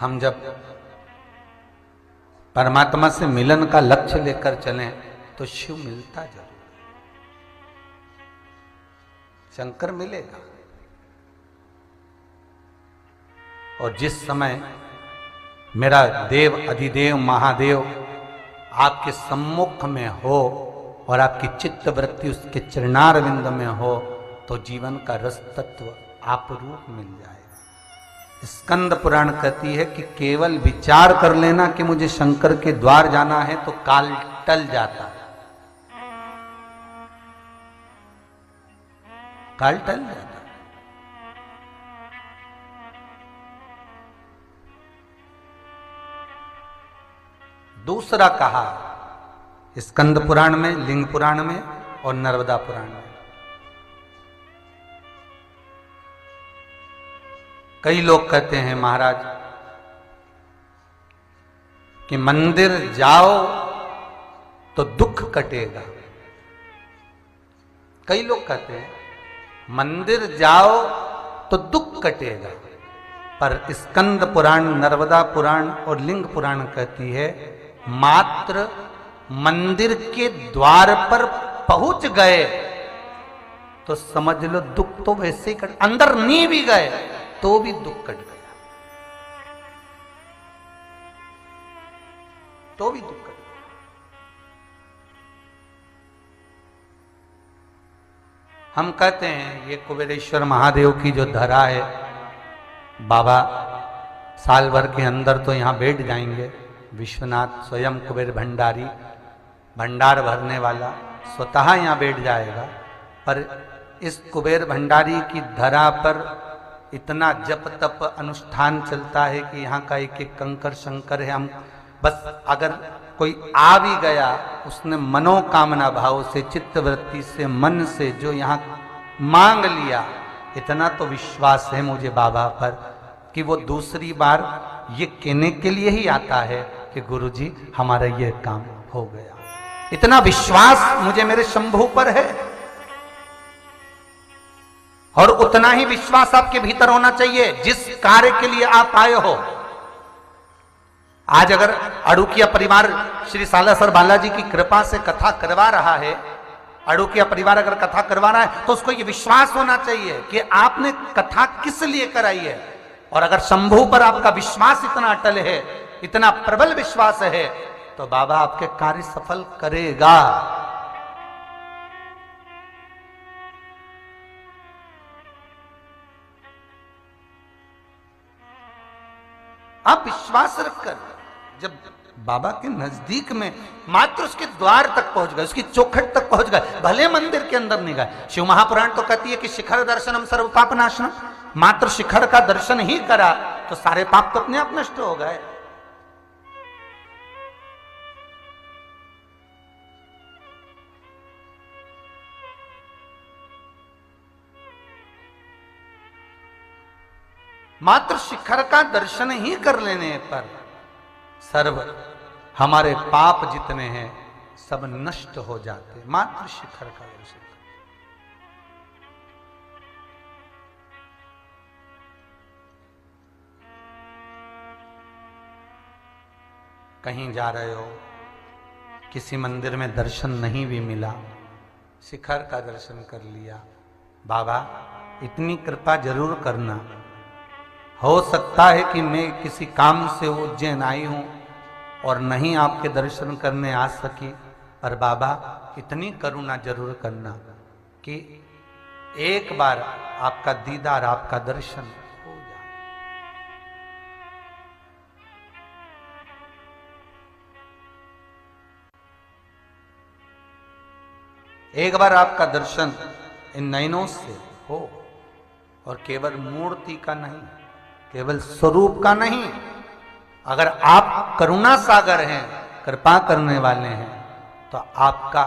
हम जब परमात्मा से मिलन का लक्ष्य लेकर चलें तो शिव मिलता जरूर, शंकर मिलेगा। और जिस समय मेरा देव अधिदेव महादेव आपके सम्मुख में हो और आपकी चित्त वृत्ति उसके चरणारविंद में हो, तो जीवन का रस तत्व आप रूप मिल जाएगा। स्कंद पुराण कहती है कि केवल विचार कर लेना कि मुझे शंकर के द्वार जाना है तो काल टल जाता है, काल टल जाता है। दूसरा कहा स्कंद पुराण में, लिंग पुराण में और नर्मदा पुराण में। कई लोग कहते हैं महाराज कि मंदिर जाओ तो दुख कटेगा। कई लोग कहते हैं मंदिर जाओ तो दुख कटेगा, पर स्कंद पुराण, नर्मदा पुराण और लिंग पुराण कहती है मात्र मंदिर के द्वार पर पहुंच गए तो समझ लो दुख तो वैसे ही कट, अंदर नहीं भी गए तो भी दुख कट गया, तो भी दुख कट गया। हम कहते हैं ये कुबेरेश्वर महादेव की जो धरा है, बाबा साल भर के अंदर तो यहां बैठ जाएंगे। विश्वनाथ स्वयं कुबेर भंडारी, भंडार भरने वाला स्वतः यहां बैठ जाएगा। पर इस कुबेर भंडारी की धरा पर इतना जप तप अनुष्ठान चलता है कि यहाँ का एक एक कंकर शंकर है। हम बस अगर कोई आ भी गया, उसने मनोकामना भाव से, चित्तवृत्ति से, मन से जो यहाँ मांग लिया, इतना तो विश्वास है मुझे बाबा पर कि वो दूसरी बार ये कहने के लिए ही आता है कि गुरुजी हमारा ये काम हो गया। इतना विश्वास मुझे मेरे शंभू पर है। और उतना ही विश्वास आपके भीतर होना चाहिए जिस कार्य के लिए आप आए हो। आज अगर अड़ुकिया परिवार श्री सालासर बालाजी की कृपा से कथा करवा रहा है, अड़ुकिया परिवार अगर कथा करवा रहा है तो उसको ये विश्वास होना चाहिए कि आपने कथा किस लिए कराई है। और अगर शंभू पर आपका विश्वास इतना अटल है, इतना प्रबल विश्वास है, तो बाबा आपके कार्य सफल करेगा। आप विश्वास रखकर जब बाबा के नजदीक में मात्र उसके द्वार तक पहुंच गए, उसकी चौखट तक पहुंच गए, भले मंदिर के अंदर नहीं गए। शिव महापुराण तो कहती है कि शिखर दर्शनम सर्व पाप नाशनम, मात्र शिखर का दर्शन ही करा तो सारे पाप तो अपने आप नष्ट हो गए। मात्र शिखर का दर्शन ही कर लेने पर सर्व हमारे पाप जितने हैं सब नष्ट हो जाते, मात्र शिखर का दर्शन। कहीं जा रहे हो, किसी मंदिर में दर्शन नहीं भी मिला, शिखर का दर्शन कर लिया, बाबा इतनी कृपा जरूर करना, हो सकता है कि मैं किसी काम से उज्जैन आई हूं और नहीं आपके दर्शन करने आ सकी, पर बाबा इतनी करुणा जरूर करना कि एक बार आपका दीदार, आपका दर्शन हो जाए। एक बार आपका दर्शन इन नयनों से हो, और केवल मूर्ति का नहीं, केवल स्वरूप का नहीं। अगर आप करुणा सागर हैं, कृपा करने वाले हैं, तो आपका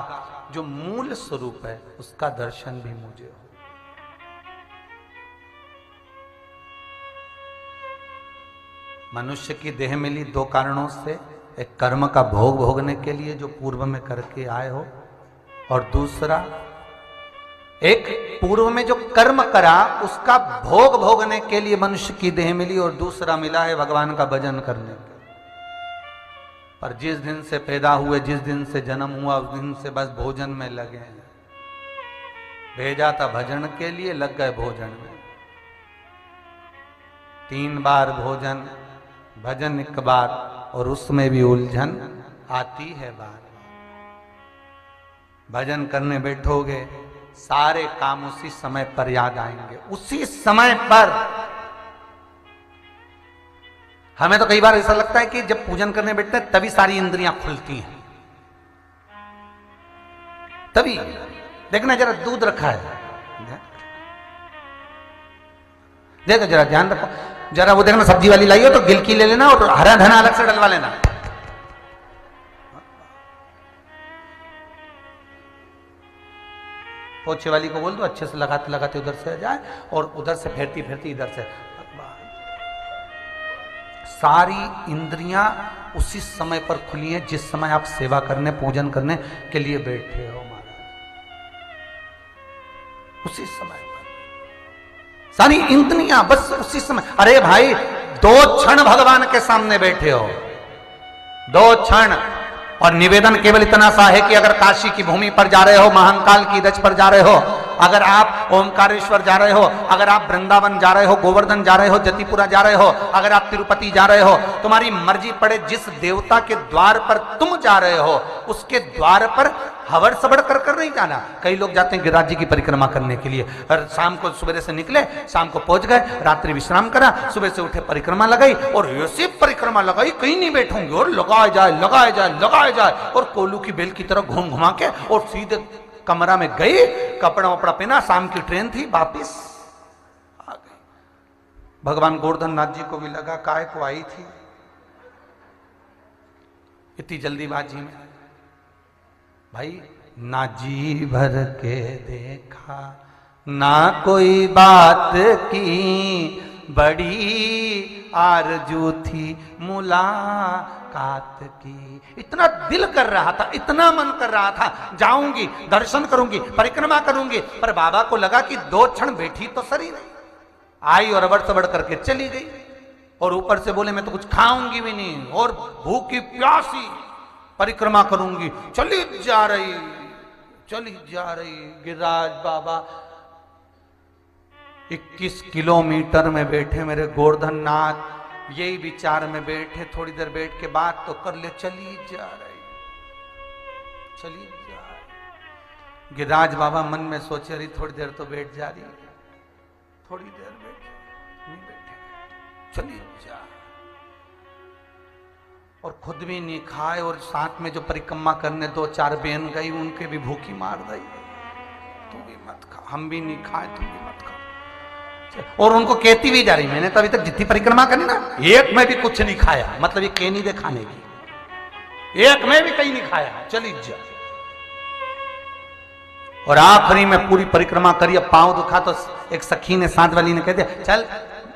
जो मूल स्वरूप है उसका दर्शन भी मुझे हो। मनुष्य की देह मिली दो कारणों से, एक कर्म का भोग भोगने के लिए जो पूर्व में करके आए हो, और दूसरा एक पूर्व में जो कर्म करा उसका भोग भोगने के लिए मनुष्य की देह मिली, और दूसरा मिला है भगवान का भजन करने के। पर जिस दिन से पैदा हुए, जिस दिन से जन्म हुआ, उस दिन से बस भोजन में लगे हैं। भेजा था भजन के लिए, लग गए भोजन में। 3 बार भोजन, भजन 1 बार, और उसमें भी उलझन आती है बार। भजन करने बैठोगे, सारे काम उसी समय पर याद आएंगे, उसी समय पर। हमें तो कई बार ऐसा लगता है कि जब पूजन करने बैठते हैं तभी सारी इंद्रियां खुलती हैं, तभी। देखना जरा, दूध रखा है, देखो जरा, ध्यान रखो जरा। वो देखना, सब्जी वाली लाई हो तो गिलकी ले लेना और हरा धना अलग से डलवा लेना। पोछे वाली को बोल दो अच्छे से लगाते लगाते उधर से जाए, और उधर से फेरती फेरती इधर से। सारी इंद्रियां उसी समय पर खुली हैं जिस समय आप सेवा करने, पूजन करने के लिए बैठे हो महाराज। उसी समय पर सारी इंद्रियां बस उसी समय। अरे भाई, 2 क्षण भगवान के सामने बैठे हो, 2 क्षण। और निवेदन केवल इतना सा है कि अगर काशी की भूमि पर जा रहे हो, महाकाल की दज पर जा रहे हो, अगर आप ओमकारेश्वर जा रहे हो, अगर आप वृंदावन जा रहे हो, गोवर्धन जा रहे हो, जतिपुरा जा रहे हो, अगर आप तिरुपति जा रहे हो, तुम्हारी मर्जी पड़े जिस देवता के द्वार पर तुम जा रहे हो उसके द्वार पर हवड़ सबड़ कर कर नहीं जाना। कई लोग जाते हैं गिरिराज जी की परिक्रमा करने के लिए, और शाम को सुबह से निकले, शाम को पहुंच गए, रात्रि विश्राम करा, सुबह से उठे परिक्रमा लगाई, और ऐसी परिक्रमा लगाई कहीं नहीं बैठूंगी, और लगाए जाए लगाए जाए लगाए जाए, और कोल्लू की बेल की तरह घूम घुमा के, और सीधे कमरा में गई, कपड़ा वपड़ा पहना, शाम की ट्रेन थी, वापिस आ गई। भगवान गोवर्धन नाथ जी को भी लगा काय को आई थी इतनी जल्दीबाजी में। भाई, ना जी भर के देखा, ना कोई बात की, बड़ी आरजू थी मुलाकात की। इतना दिल कर रहा था, इतना मन कर रहा था, जाऊंगी, दर्शन करूंगी, परिक्रमा करूंगी, पर बाबा को लगा कि 2 क्षण बैठी तो सही नहीं। आई और अबड़ सबड़ करके चली गई, और ऊपर से बोले मैं तो कुछ खाऊंगी भी नहीं, और भूखी प्यासी परिक्रमा करूंगी। चली जा रही, चली जा रही। गिरिराज बाबा 21 किलोमीटर में बैठे मेरे गोवर्धन नाथ, यही विचार में बैठे, थोड़ी देर बैठ के बात तो कर ले, चली जा रही, चली जा रही। गिरिराज बाबा मन में सोचे रही थोड़ी देर तो बैठ जा रही, थोड़ी देर बैठ, नहीं बैठे, चली जा। और खुद भी नहीं खाए, और साथ में जो परिक्रमा करने 2-4 बहन गई उनके भी भूखी मार दी, तू भी मत खा, हम भी नहीं खाए, तुम भी मत खा। और उनको कहती भी जा रही, मैंने तो अभी तक जितनी परिक्रमा करनी ना, एक में भी कुछ नहीं खाया, मतलब ये कह नहीं दे खाने की, एक में भी कहीं नहीं खाया, चली जा। और आखिरी में पूरी परिक्रमा करी, अब पांव दुखा तो एक सखी ने, साथ वाली ने कह दिया चल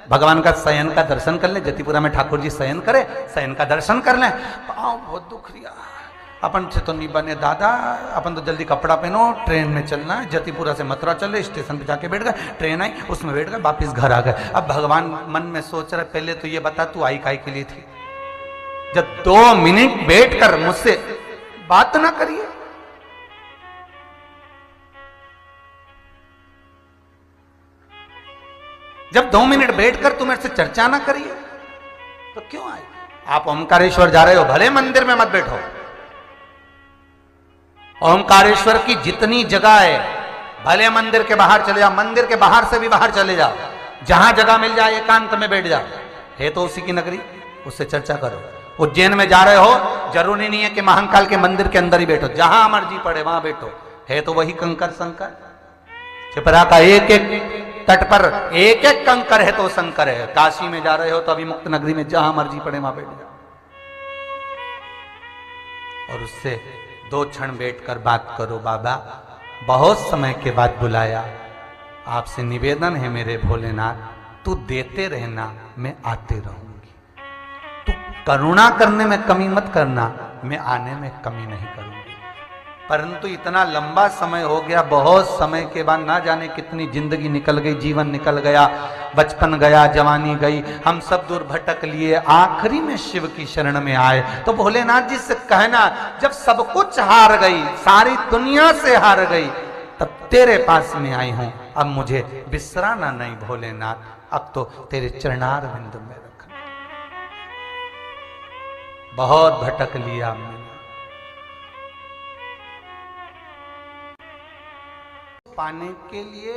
भगवान का शयन का दर्शन कर ले, जतिपुरा में ठाकुर जी शयन करे, शयन का दर्शन कर ले। पांव बहुत दुख रिया, अपन से तो नहीं बने दादा, अपन तो जल्दी कपड़ा पहनो, ट्रेन में चलना है, जतिपुरा से मथुरा चले, स्टेशन पे जाके बैठ गए, ट्रेन आई, उसमें बैठ गए, वापिस घर आ गए। अब भगवान मन में सोच रहे, पहले तो ये बता तू आई काय के लिए थी, जब 2 मिनट बैठ कर मुझसे बात ना करिए। जब 2 मिनट बैठकर तुम मेरे से चर्चा ना करिए तो क्यों आए? आप ओमकारेश्वर जा रहे हो, भले मंदिर में मत बैठो, ओमकारेश्वर की जितनी जगह है भले मंदिर के बाहर चले जाओ, मंदिर के बाहर से भी बाहर चले जाओ, जहां जगह मिल जाए एकांत में बैठ जाओ, है तो उसी की नगरी, उससे चर्चा करो। उज्जैन में जा रहे हो, जरूरी नहीं है कि महाकाल के मंदिर के अंदर ही बैठो, जहां मर्जी पड़े वहां बैठो, है तो वही कंकर शंकर। छिपरा का एक एक तट पर एक एक कंकर है तो शंकर है। काशी में जा रहे हो तो अभी मुक्त नगरी में जहां मर्जी पड़े वहां बैठ जाओ, और उससे 2 क्षण बैठकर बात करो। बाबा बहुत समय के बाद बुलाया, आपसे निवेदन है मेरे भोलेनाथ, तू देते रहना, मैं आते रहूंगी, तू करुणा करने में कमी मत करना, मैं आने में कमी नहीं करूंगी। परंतु इतना लंबा समय हो गया, बहुत समय के बाद, ना जाने कितनी जिंदगी निकल गई, जीवन निकल गया, बचपन गया, जवानी गई, हम सब दूर भटक लिए, आखिरी में शिव की शरण में आए। तो भोलेनाथ जी से कहना, जब सब कुछ हार गई, सारी दुनिया से हार गई, तब तेरे पास में आई हूं, अब मुझे बिसराना नहीं भोलेनाथ, अब तो तेरे चरणार बिंदु में रखना। बहुत भटक लिया मैंने, पाने के लिए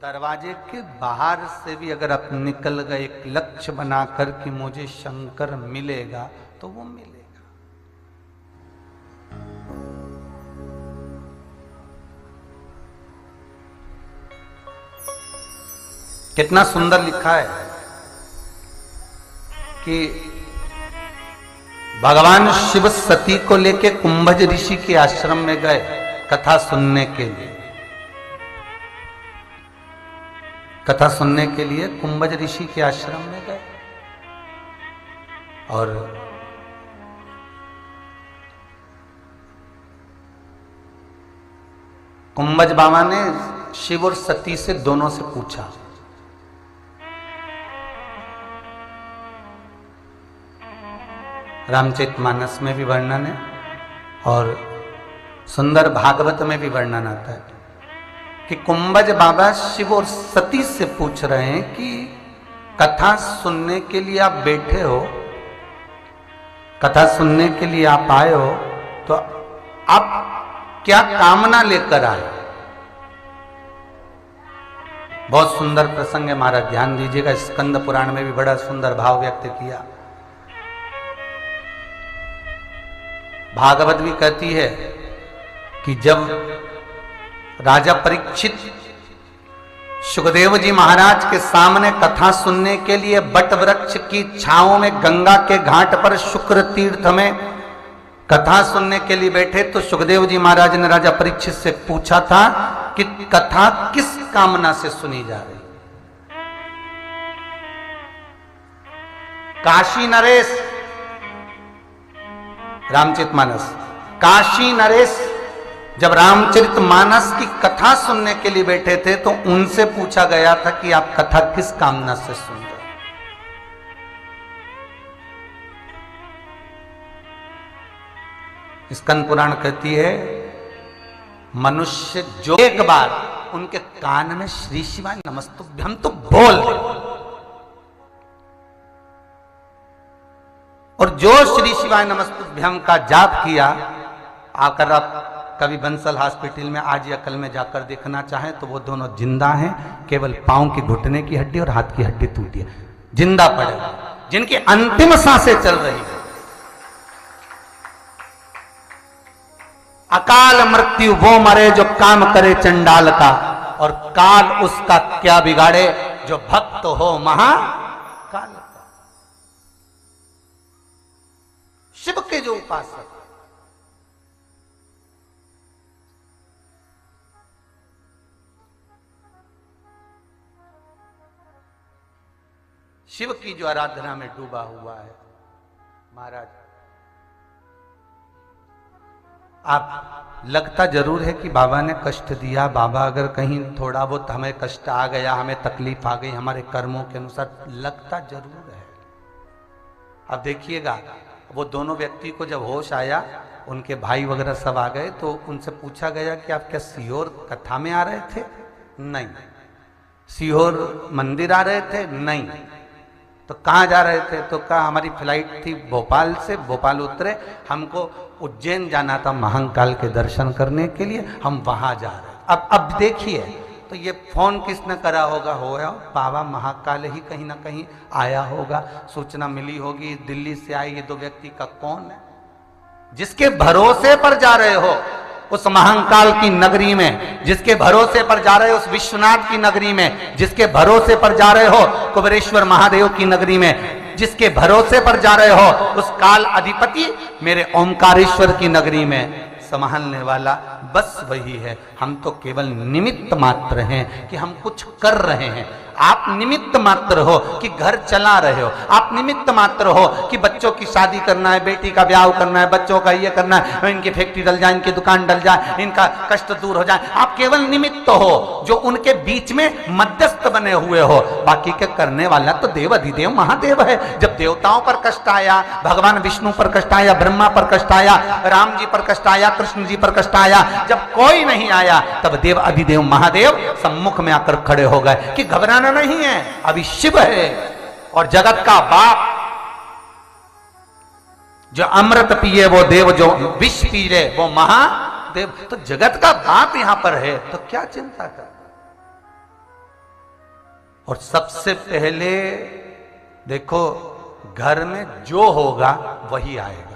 दरवाजे के बाहर से भी अगर आप निकल गए एक लक्ष्य बनाकर कि मुझे शंकर मिलेगा, तो वो मिलेगा। कितना सुंदर लिखा है कि भगवान शिव सती को लेके कुंभज ऋषि के आश्रम में गए कथा सुनने के लिए। कथा सुनने के लिए कुंभज ऋषि के आश्रम में गए और कुंभज बाबा ने शिव और सती से दोनों से पूछा, रामचरितमानस में भी वर्णन है और सुंदर भागवत में भी वर्णन आता है कि कुंभज बाबा शिव और सती से पूछ रहे हैं कि कथा सुनने के लिए आप बैठे हो, कथा सुनने के लिए आप आए हो, तो आप क्या कामना लेकर आए। बहुत सुंदर प्रसंग है, महाराज ध्यान दीजिएगा। स्कंद पुराण में भी बड़ा सुंदर भाव व्यक्त किया। भागवत भी कहती है कि जब राजा परीक्षित सुखदेव जी महाराज के सामने कथा सुनने के लिए बट वृक्ष की छांव में गंगा के घाट पर शुक्र तीर्थ में कथा सुनने के लिए बैठे, तो सुखदेव जी महाराज ने राजा परीक्षित से पूछा था कि कथा किस कामना से सुनी जा रही। काशी नरेश, रामचरितमानस, काशी नरेश जब रामचरितमानस की कथा सुनने के लिए बैठे थे तो उनसे पूछा गया था कि आप कथा किस कामना से सुन रहे। स्कंद पुराण कहती है मनुष्य जो एक बार उनके कान में श्री शिवाय नमस्तुभ्यम तो बोल दे, और जो श्री शिवाय नमस्तुभ्यम का जाप किया, आकर आप कभी बंसल हॉस्पिटल में आज या कल में जाकर देखना चाहें तो वो दोनों जिंदा हैं, केवल पांव की घुटने की हड्डी और हाथ की हड्डी टूटी है, जिंदा पड़े, जिनकी अंतिम सांसें चल रही है। अकाल मृत्यु वो मरे जो काम करे चंडाल का, और काल उसका क्या बिगाड़े जो भक्त हो महाकाल का। शिव के जो उपासक, शिव की जो आराधना में डूबा हुआ है, महाराज आप लगता जरूर है कि बाबा ने कष्ट दिया, बाबा अगर कहीं थोड़ा बहुत हमें कष्ट आ गया, हमें तकलीफ आ गई हमारे कर्मों के अनुसार, लगता जरूर है। अब देखिएगा वो दोनों व्यक्ति को जब होश आया, उनके भाई वगैरह सब आ गए, तो उनसे पूछा गया कि आप क्या सीहोर कथा में आ रहे थे? नहीं। सीहोर मंदिर आ रहे थे? नहीं। तो कहाँ जा रहे थे? तो कहा हमारी फ्लाइट थी भोपाल से, भोपाल उतरे, हमको उज्जैन जाना था महाकाल के दर्शन करने के लिए, हम वहां जा रहे। अब देखिए, तो ये फोन किसने करा होगा? बाबा महाकाल ही कहीं ना कहीं आया होगा, सूचना मिली होगी, दिल्ली से आए ये दो व्यक्ति का कौन है? जिसके भरोसे पर जा रहे हो उस महाकाल की नगरी में, जिसके भरोसे पर जा रहे हो उस विश्वनाथ की नगरी में, जिसके भरोसे पर जा रहे हो कुबेरेश्वर महादेव की नगरी में, जिसके भरोसे पर जा रहे हो उस काल अधिपति मेरे ओमकारेश्वर की नगरी में, संभालने वाला बस वही है। हम तो केवल निमित्त मात्र हैं कि हम कुछ कर रहे हैं। आप निमित्त मात्र हो कि घर चला रहे हो, आप निमित्त मात्र हो कि बच्चों की शादी करना है, बेटी का ब्याह करना है, बच्चों का ये करना है, इनकी फैक्ट्री डल जाए, इनकी दुकान डल जाए, इनका कष्ट दूर हो जाए। आप केवल निमित्त हो जो उनके बीच में मध्यस्थ बने हुए हो, बाकी के करने वाला तो देव अधिदेव महादेव है। जब देवताओं पर कष्ट आया, भगवान विष्णु पर कष्ट आया, ब्रह्मा पर कष्ट आया, राम जी पर कष्ट आया, कृष्ण जी पर कष्ट आया, जब कोई नहीं आया तब देव अधिदेव महादेव सम्मुख में आकर खड़े हो गए कि घबराना नहीं है, अभी शिव है और जगत का बाप। जो अमृत पिए वो देव, जो विष पी ले वो महादेव। तो जगत का बाप यहां पर है, तो क्या चिंता कर। और सबसे पहले देखो, घर में जो होगा वही आएगा।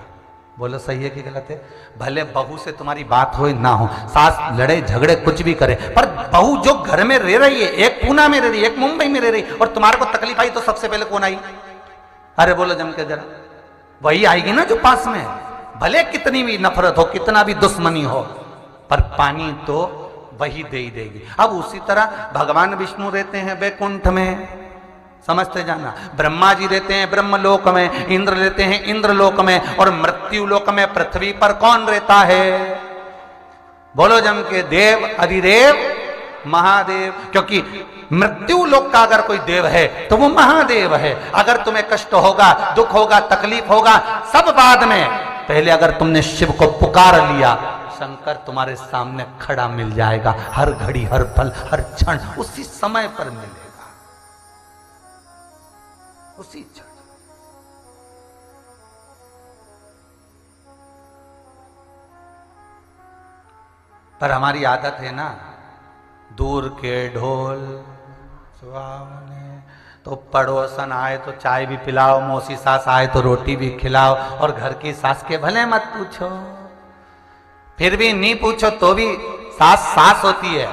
बोलो सही है कि गलत है? भले बहू से तुम्हारी बात हो ना हो, सास लड़े झगड़े कुछ भी करे, पर बहू जो घर में रह रही है, एक पूना में रह रही है, एक मुंबई में रह रही, और तुम्हारे को तकलीफ आई तो सबसे पहले कौन आई? अरे बोलो जम के जरा, वही आएगी ना जो पास में है। भले कितनी भी नफरत हो, कितना भी दुश्मनी हो, पर पानी तो वही दे ही देगी। अब उसी तरह भगवान विष्णु रहते हैं वैकुंठ में, समझते जाना। ब्रह्मा जी रहते हैं ब्रह्मलोक में, इंद्र रहते हैं इंद्रलोक में, और मृत्यु लोक में पृथ्वी पर कौन रहता है? बोलो जम के, देव अधिदेव महादेव। क्योंकि मृत्यु लोक का अगर कोई देव है तो वो महादेव है। अगर तुम्हें कष्ट होगा, दुख होगा, तकलीफ होगा, सब बाद में, पहले अगर तुमने शिव को पुकार लिया, शंकर तुम्हारे सामने खड़ा मिल जाएगा, हर घड़ी, हर पल, हर क्षण, उसी समय पर मिलेगा, उसी क्षण। पर हमारी आदत है ना, दूर के ढोल सुहावने, तो पड़ोसन आए तो चाय भी पिलाओ, मौसी सास आए तो रोटी भी खिलाओ, और घर की सास के भले मत पूछो। फिर भी नहीं पूछो तो भी सास सास होती है,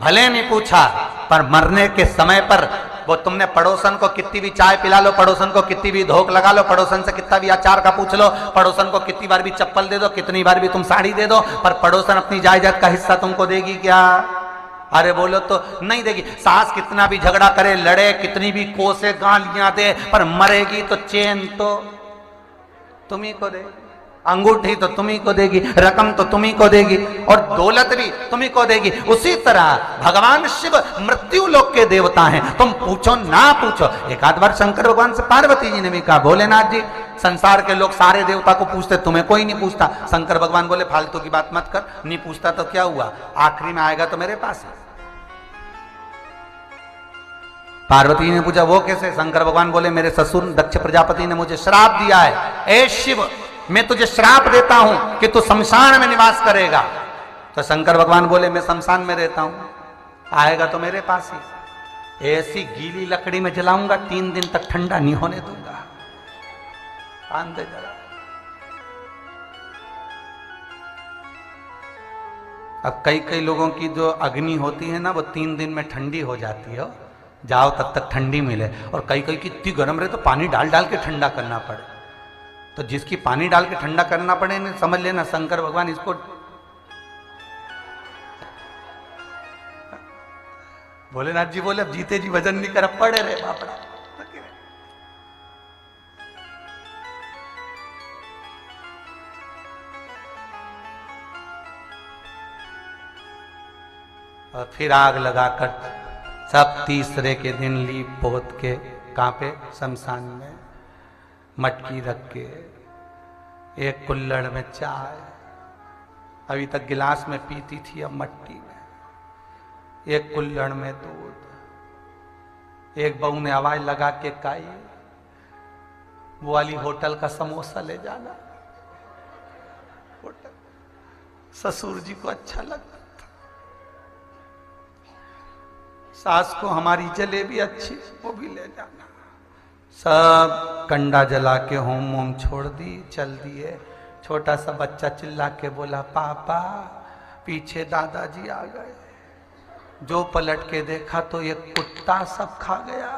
भले नहीं पूछा, पर मरने के समय पर वो तुमने पड़ोसन को कितनी भी चाय पिला लो, पड़ोसन को कितनी भी धोख लगा लो, पड़ोसन से कितना भी अचार का पूछ लो, पड़ोसन को कितनी बार भी चप्पल दे दो, कितनी बार भी तुम साड़ी दे दो, पर पड़ोसन अपनी जायदाद का हिस्सा तुमको देगी क्या? अरे बोलो तो नहीं देगी। सास कितना भी झगड़ा करे, लड़े, कितनी भी कोसे गालियां दे, पर मरेगी तो चैन तो तुम्ही को देगी, अंगूठी तो तुम्ही को देगी, रकम तो तुम्ही को देगी, और दौलत भी तुम्ही को देगी। उसी तरह भगवान शिव मृत्यु लोक के देवता हैं। तुम पूछो ना पूछो। एक आध बार शंकर भगवान से पार्वती जी ने भी कहा, भोलेनाथ जी, संसार के लोग सारे देवता को पूछते, तुम्हें कोई नहीं पूछता। शंकर भगवान बोले, फालतू की बात मत कर, नहीं पूछता तो क्या हुआ, आखिरी में आएगा तो मेरे पास है। पार्वती जी ने पूछा, वो कैसे? शंकर भगवान बोले, मेरे ससुर दक्ष प्रजापति ने मुझे श्राप दिया है, ए शिव, मैं तुझे श्राप देता हूं कि तू शमशान में निवास करेगा। तो शंकर भगवान बोले, मैं शमशान में रहता हूं, आएगा तो मेरे पास ही। ऐसी गीली लकड़ी में जलाऊंगा, 3 दिन तक ठंडा नहीं होने दूंगा। आन दे जरा। अब कई कई लोगों की जो अग्नि होती है ना, वो 3 दिन में ठंडी हो जाती है, जाओ तब तक ठंडी मिले। और कई कई की इतनी गर्म रहे तो पानी डाल डाल के ठंडा करना पड़े। तो जिसकी पानी डाल के ठंडा करना पड़े, नहीं समझ लेना शंकर भगवान इसको भोलेनाथ जी बोले, अब जीते जी वजन नहीं कर, पड़े रहे बापड़ा। और फिर आग लगाकर सब तीसरे के दिन लीप पोत के, कहां पे? शमशान में मटकी रख के, एक कुल्हड़ में चाय, अभी तक गिलास में पीती थी, अब मट्टी में, एक कुल्हड़ में दूध। एक बहू ने आवाज लगा के कही, वो वाली होटल का समोसा ले जाना। होटल ससुर जी को अच्छा लगता था, सास को हमारी जलेबी अच्छी, वो भी ले जाना। सब कंडा जला के होम होम छोड़ दी, चल दिए। छोटा सा बच्चा चिल्ला के बोला, पापा, पीछे दादाजी आ गए। जो पलट के देखा तो ये कुत्ता सब खा गया।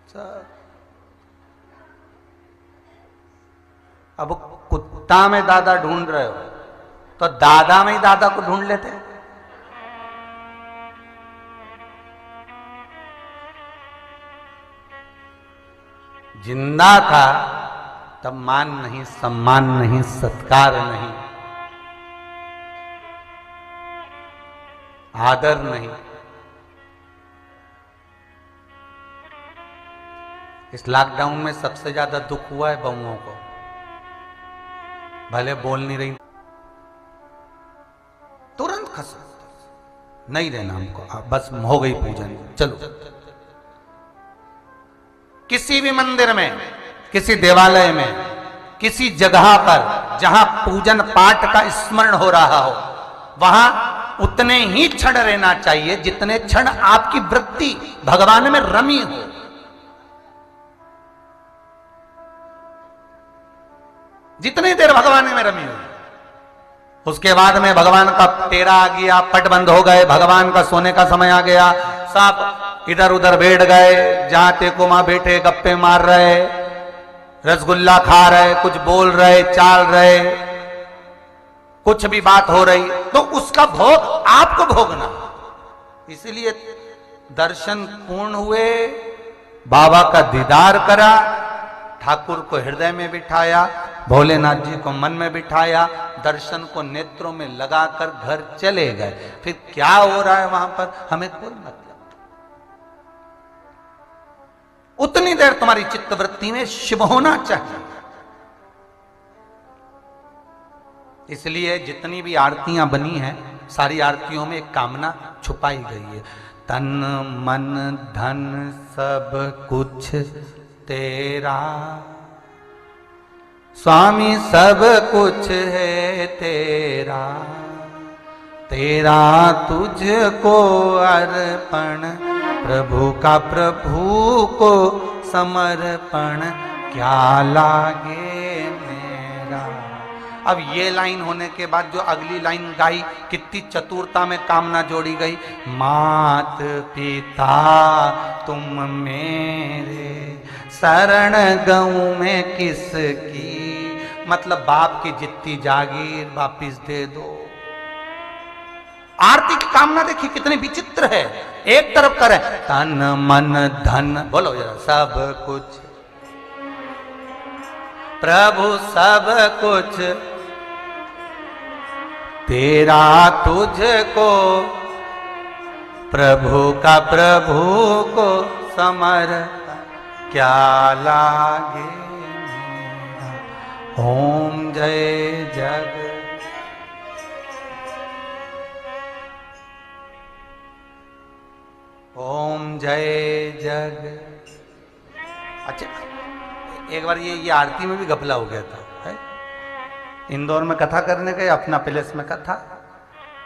सब अब कुत्ता में दादा ढूंढ रहे हो तो दादा में ही दादा को ढूंढ लेते। जिंदा था तब मान नहीं, सम्मान नहीं, सत्कार नहीं, आदर नहीं। इस लॉकडाउन में सबसे ज्यादा दुख हुआ है बहुओं को, भले बोल नहीं रही, तुरंत खस नहीं देना हमको, बस हो गई पूजन, चलो। किसी भी मंदिर में, किसी देवालय में, किसी जगह पर जहां पूजन पाठ का स्मरण हो रहा हो, वहां उतने ही क्षण रहना चाहिए जितने क्षण आपकी वृत्ति भगवान में रमी हो। जितनी देर भगवान में रमी हो, उसके बाद में भगवान का तेरा आ गया, पट बंद हो गए, भगवान का सोने का समय आ गया, सब इधर उधर बैठ गए, जहां तेको मां बैठे गप्पे मार रहे, रसगुल्ला खा रहे, कुछ बोल रहे, चाल रहे, कुछ भी बात हो रही, तो उसका भोग आपको भोगना। इसलिए दर्शन पूर्ण हुए, बाबा का दीदार करा, ठाकुर को हृदय में बिठाया, भोलेनाथ जी को मन में बिठाया, दर्शन को नेत्रों में लगाकर घर चले गए। फिर क्या हो रहा है वहां पर हमें कोई मतलब। उतनी देर तुम्हारी चित्तवृत्ति में शिव होना चाहिए। इसलिए जितनी भी आरतियां बनी हैं, सारी आरतियों में एक कामना छुपाई गई है, तन मन धन सब कुछ तेरा, स्वामी सब कुछ है तेरा, तेरा तुझको अर्पण, प्रभु का प्रभु को समर्पण, क्या लागे मेरा। अब ये लाइन होने के बाद जो अगली लाइन गाई, कितनी चतुरता में कामना जोड़ी गई, मात पिता तुम मेरे, शरण गऊं में किसकी, मतलब बाप की जितनी जागीर वापिस दे दो। आरती की कामना देखिए कितनी विचित्र है। एक तरफ करे तन मन धन, बोलो जरा, सब कुछ प्रभु सब कुछ तेरा, तुझको प्रभु का प्रभु को समर्पण, क्या लागे मेरा। ओम जय जग, ओम जय जग। अच्छा, एक बार ये आरती में भी घपला हो गया था, है? इंदौर में कथा करने गए, अपना पैलेस में कथा,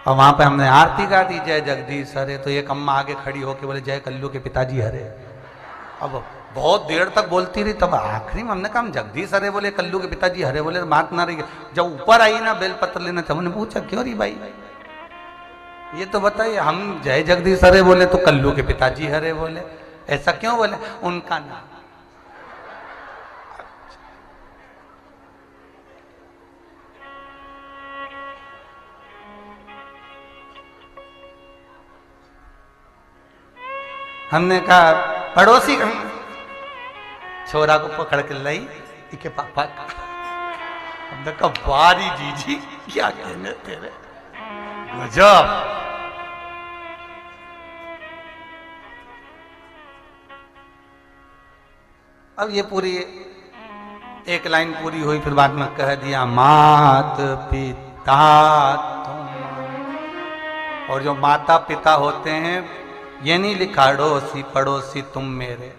और वहां पे हमने आरती गा दी, जय जगदीश हरे। तो एक अम्मा आगे खड़ी होके बोले जय कल्लू के पिताजी हरे। अब बहुत देर तक बोलती रही, तब आखिरी में हमने कहा हम जगदीश हरे बोले, कल्लू के पिताजी हरे बोले, बात ना रही। जब ऊपर आई ना बेलपत्र लेना, तब हमने पूछा क्यों रही भाई, ये तो बताइए, हम जय जगदीश हरे बोले तो कल्लू के पिताजी हरे बोले, ऐसा क्यों बोले? उनका नाम। हमने कहा पड़ोसी छोरा को पकड़ के लाई के पापा का, हमने कहा बारी जीजी क्या कहने तेरे, गजब। अब ये पूरी एक लाइन पूरी हुई, फिर बाद में कह दिया मात पिता तुम। और जो माता पिता होते हैं, ये नहीं लिखा अड़ोसी पड़ोसी तुम मेरे,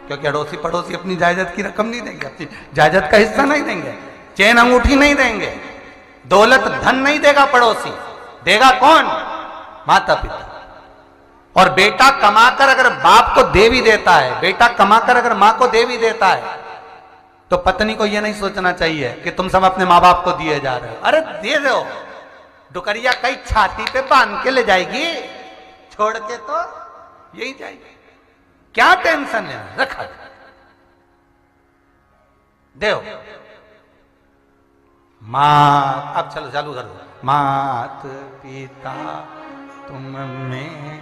क्योंकि अड़ोसी पड़ोसी अपनी जायदाद की रकम नहीं देंगे, अपनी जायदाद का हिस्सा नहीं देंगे, चैन अंगूठी नहीं देंगे, दौलत धन नहीं देगा पड़ोसी, देगा कौन? माता पिता। और बेटा कमाकर अगर बाप को दे भी देता है, बेटा कमाकर अगर मां को दे भी देता है, तो पत्नी को यह नहीं सोचना चाहिए कि तुम सब अपने मां बाप को दिए जा रहे हो। अरे दे दो, डुकरिया कई छाती पे बांध के ले जाएगी, छोड़ के तो यही जाएगी, क्या टेंशन है, रखा देव। मात, अब चलो चालू कर दो, मात पिता तुम मेरे,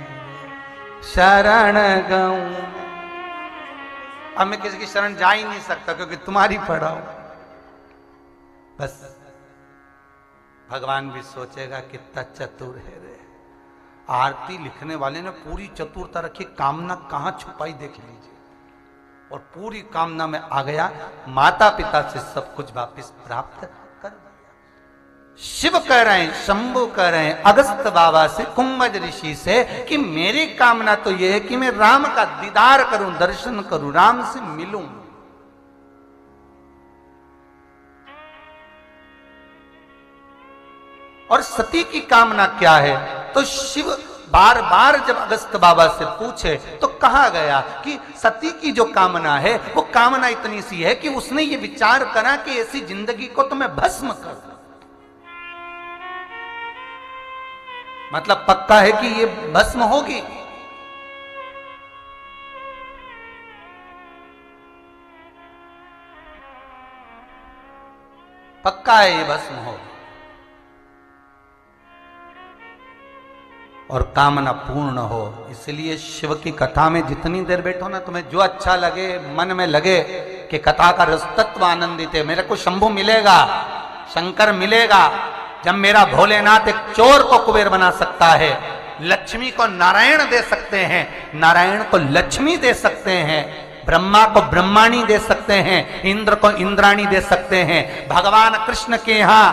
शरण गऊं। अब मैं किसी की शरण जा ही नहीं सकता क्योंकि तुम्हारी पढ़ा हूं। बस भगवान भी सोचेगा कितना चतुर है रे। आरती लिखने वाले ने पूरी चतुरता रखी, कामना कहां छुपाई देख लीजिए, और पूरी कामना में आ गया, माता पिता से सब कुछ वापिस प्राप्त कर दिया। शिव कह रहे हैं, शंभु कह रहे हैं अगस्त बाबा से, कुंभज ऋषि से कि मेरी कामना तो यह है कि मैं राम का दीदार करूं, दर्शन करूं, राम से मिलूं। और सती की कामना क्या है? तो शिव बार बार जब अगस्त बाबा से पूछे तो कहा गया कि सती की जो कामना है वो कामना इतनी सी है कि उसने ये विचार करा कि ऐसी जिंदगी को तो मैं भस्म कर दूं। मतलब पक्का है कि ये भस्म होगी। पक्का है ये भस्म होगी और कामना पूर्ण हो। इसलिए शिव की कथा में जितनी देर बैठो ना, तुम्हें जो अच्छा लगे, मन में लगे कि कथा का रसतत्व आनंदित है, मेरे को शंभु मिलेगा, शंकर मिलेगा। जब मेरा भोलेनाथ एक चोर को कुबेर बना सकता है, लक्ष्मी को नारायण दे सकते हैं, नारायण को लक्ष्मी दे सकते हैं, ब्रह्मा को ब्रह्माणी दे सकते हैं, इंद्र को इंद्राणी दे सकते हैं। भगवान कृष्ण के यहां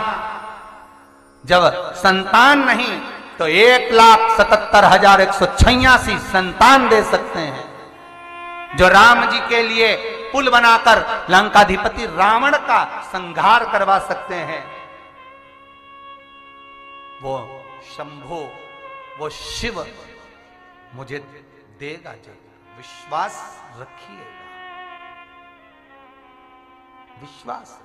जब संतान नहीं तो 1,77,186 संतान दे सकते हैं। जो राम जी के लिए पुल बनाकर लंकाधिपति रावण का संहार करवा सकते हैं, वो शंभो, वो शिव मुझे देगा जरूर। विश्वास रखिएगा, विश्वास।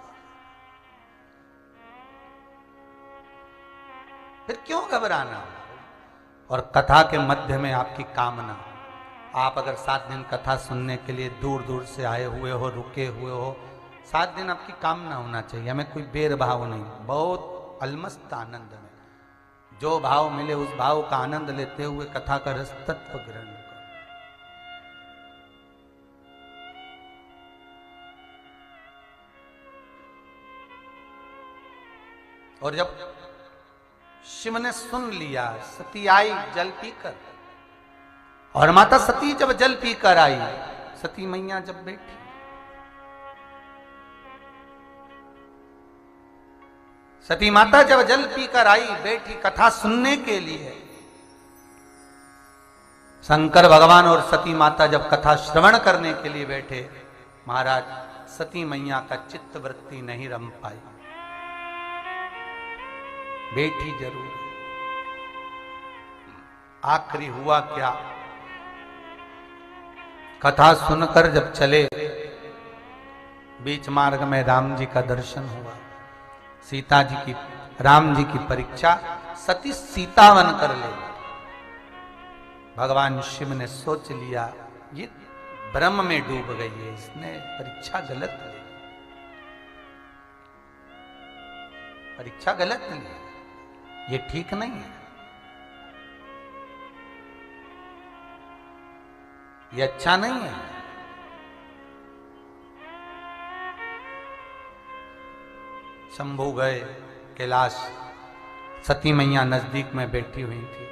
फिर क्यों घबराना? और कथा के मध्य में आपकी कामना, आप अगर 7 दिन कथा सुनने के लिए दूर दूर से आए हुए हो, रुके हुए हो, 7 दिन आपकी कामना होना चाहिए। हमें कोई बेरभाव नहीं, बहुत अलमस्त आनंद में जो भाव मिले उस भाव का आनंद लेते हुए कथा का रस तत्व ग्रहण करो। और जब शिव ने सुन लिया, सती आई जल पीकर, और माता सती जब जल पीकर आई, सती मैया जब बैठी, सती माता जब जल पीकर आई, बैठी कथा सुनने के लिए, शंकर भगवान और सती माता जब कथा श्रवण करने के लिए बैठे, महाराज सती मैया का चित्त वृत्ति नहीं रम पाई। बैठी जरूर, आखिरी हुआ क्या, कथा सुनकर जब चले, बीच मार्ग में राम जी का दर्शन हुआ, सीता जी की, राम जी की परीक्षा सती सीता बनकर ले। भगवान शिव ने सोच लिया ये ब्रह्म में डूब गई है, इसने परीक्षा गलत ली, परीक्षा गलत ली, ये ठीक नहीं है, ये अच्छा नहीं है। शंभू गए कैलाश, सती मैया नजदीक में बैठी हुई थी।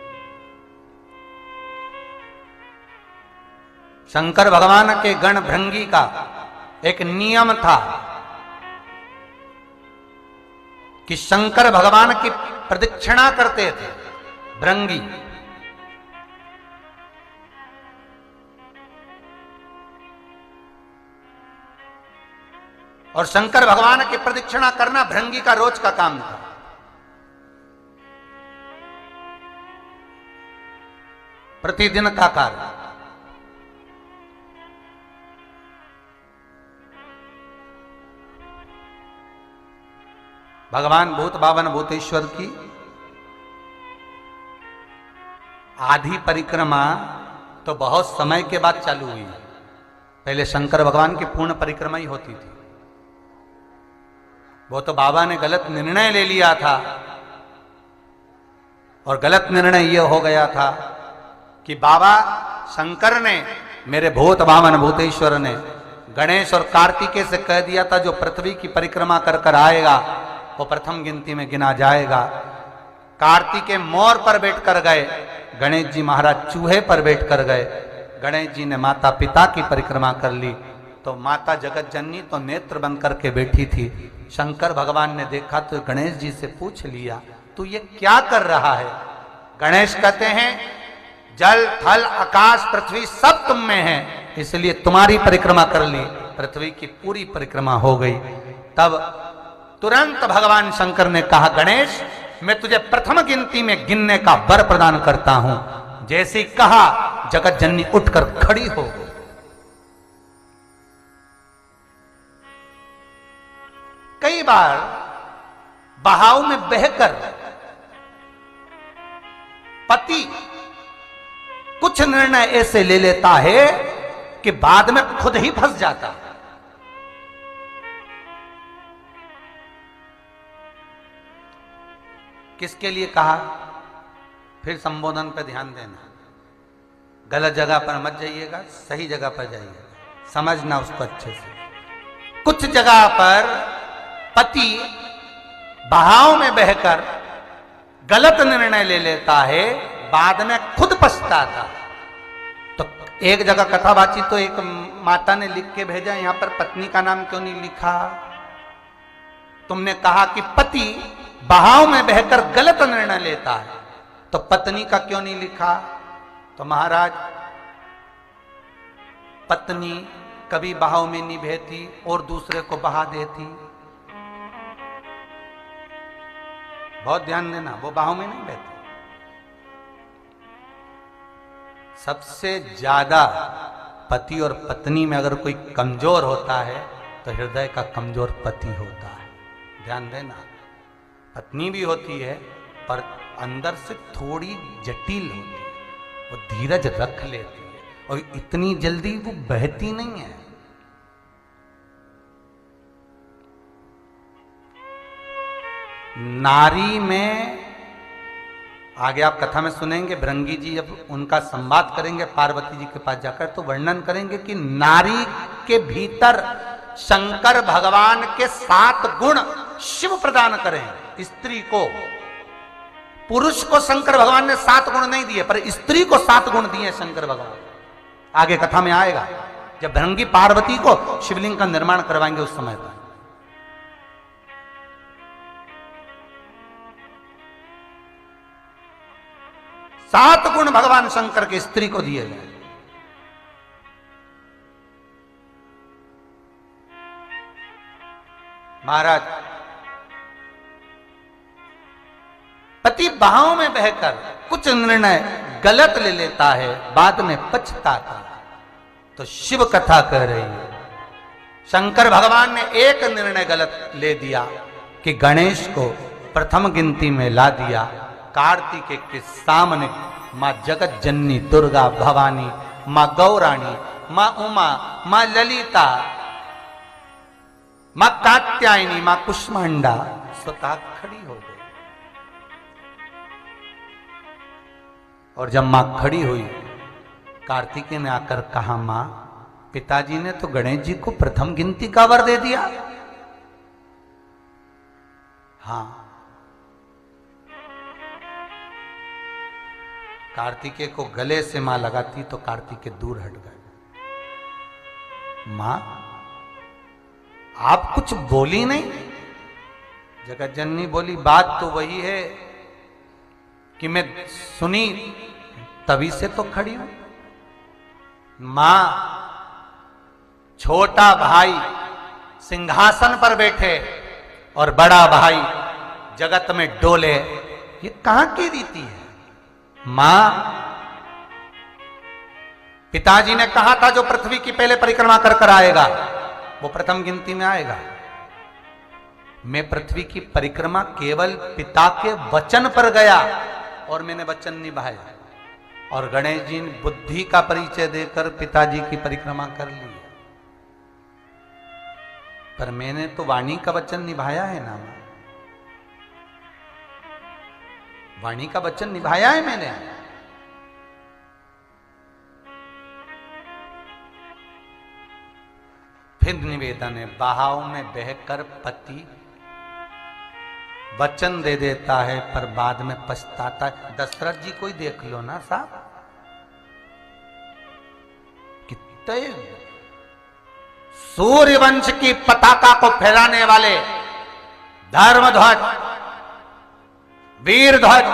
शंकर भगवान के गण भृंगी का एक नियम था कि शंकर भगवान की प्रदक्षिणा करते थे भृंगी। और शंकर भगवान की प्रदक्षिणा करना भृंगी का रोज का काम था। प्रतिदिन का कार्य। भगवान भूत बावन भूतेश्वर की आधी परिक्रमा तो बहुत समय के बाद चालू हुई। पहले शंकर भगवान की पूर्ण परिक्रमा ही होती थी। वो तो बाबा ने गलत निर्णय ले लिया था, और गलत निर्णय यह हो गया था कि बाबा शंकर ने, मेरे भूत बावन भूतेश्वर ने गणेश और कार्तिकेय से कह दिया था जो पृथ्वी की परिक्रमा कर कर आएगा वो प्रथम गिनती में गिना जाएगा। कार्तिकेय मोर पर बैठ कर गए, गणेश जी महाराज चूहे पर बैठ कर गए। गणेश जी ने माता पिता की परिक्रमा कर ली तो माता जगत जननी तो नेत्र बंद करके बैठी थी। शंकर भगवान ने देखा तो गणेश जी से पूछ लिया तू ये क्या कर रहा है। गणेश कहते हैं जल थल आकाश पृथ्वी सब तुम में है, इसलिए तुम्हारी परिक्रमा कर ली। पृथ्वी की पूरी परिक्रमा हो गई। तब तुरंत भगवान शंकर ने कहा गणेश मैं तुझे प्रथम गिनती में गिनने का वर प्रदान करता हूं। जैसे कहा जगत जननी उठकर खड़ी हो गई। कई बार बहाव में बहकर पति कुछ निर्णय ऐसे ले लेता है कि बाद में खुद ही फंस जाता। किसके लिए कहा, फिर संबोधन पर ध्यान देना। गलत जगह पर मत जाइएगा, सही जगह पर जाइएगा, समझना उसको अच्छे से। कुछ जगह पर पति बहाव में बहकर गलत निर्णय ले लेता है, बाद में खुद पछताता। तो एक जगह कथावाची तो एक माता ने लिख के भेजा, यहां पर पत्नी का नाम क्यों नहीं लिखा। तुमने कहा कि पति बहाव में बहकर गलत निर्णय लेता है, तो पत्नी का क्यों नहीं लिखा। तो महाराज पत्नी कभी बहाव में नहीं बहती और दूसरे को बहा देती। बहुत ध्यान देना, वो बहाव में नहीं बहती। सबसे ज्यादा पति और पत्नी में अगर कोई कमजोर होता है तो हृदय का कमजोर पति होता है। ध्यान देना, पत्नी भी होती है पर अंदर से थोड़ी जटिल होती है, वो धीरज रख लेती है और इतनी जल्दी वो बहती नहीं है। नारी में आगे आप कथा में सुनेंगे, भृंगी जी जब उनका संवाद करेंगे पार्वती जी के पास जाकर तो वर्णन करेंगे कि नारी के भीतर शंकर भगवान के 7 गुण शिव प्रदान करें स्त्री को। पुरुष को शंकर भगवान ने 7 गुण नहीं दिए, पर स्त्री को 7 गुण दिए शंकर भगवान। आगे कथा में आएगा जब भृंगी पार्वती को शिवलिंग का निर्माण करवाएंगे उस समय पर। सात गुण भगवान शंकर के स्त्री को दिए गए। महाराज पति बहाव में बहकर कुछ निर्णय गलत ले लेता है, बाद में पछताता, तो शिव कथा कह रही है शंकर भगवान ने एक निर्णय गलत ले दिया कि गणेश को प्रथम गिनती में ला दिया। कार्तिकेय के सामने मां जगत जननी दुर्गा भवानी, मां गौराणी, मां उमा, मां ललिता, मां कात्यायनी, मां कुष्मांडा स्वतः खड़ी हो गई। और जब मां खड़ी हुई, कार्तिकेय ने आकर कहा मां पिताजी ने तो गणेश जी को प्रथम गिनती का वर दे दिया। हाँ, कार्तिकेय को गले से मां लगाती तो कार्तिकेय दूर हट गए। मां आप कुछ बोली नहीं। जगत जननी बोली बात तो वही है कि मैं सुनी तभी से तो खड़ी हूं। मां छोटा भाई सिंहासन पर बैठे और बड़ा भाई जगत में डोले, ये कहां की रीति है। मां पिताजी ने कहा था जो पृथ्वी की पहले परिक्रमा कर कर आएगा वो प्रथम गिनती में आएगा। मैं पृथ्वी की परिक्रमा केवल पिता के वचन पर गया और मैंने वचन निभाया। और गणेश जी ने बुद्धि का परिचय देकर पिताजी की परिक्रमा कर ली, पर मैंने तो वाणी का वचन निभाया है ना। वाणी का वचन निभाया है मैंने। फिर निवेदन है, बहाव में बहकर पति वचन दे देता है पर बाद में पछताता है। दशरथ जी को ही देख लो ना साहब, कितने सूर्यवंश की पताका को फहराने वाले धर्मध्वज, वीर ध्वज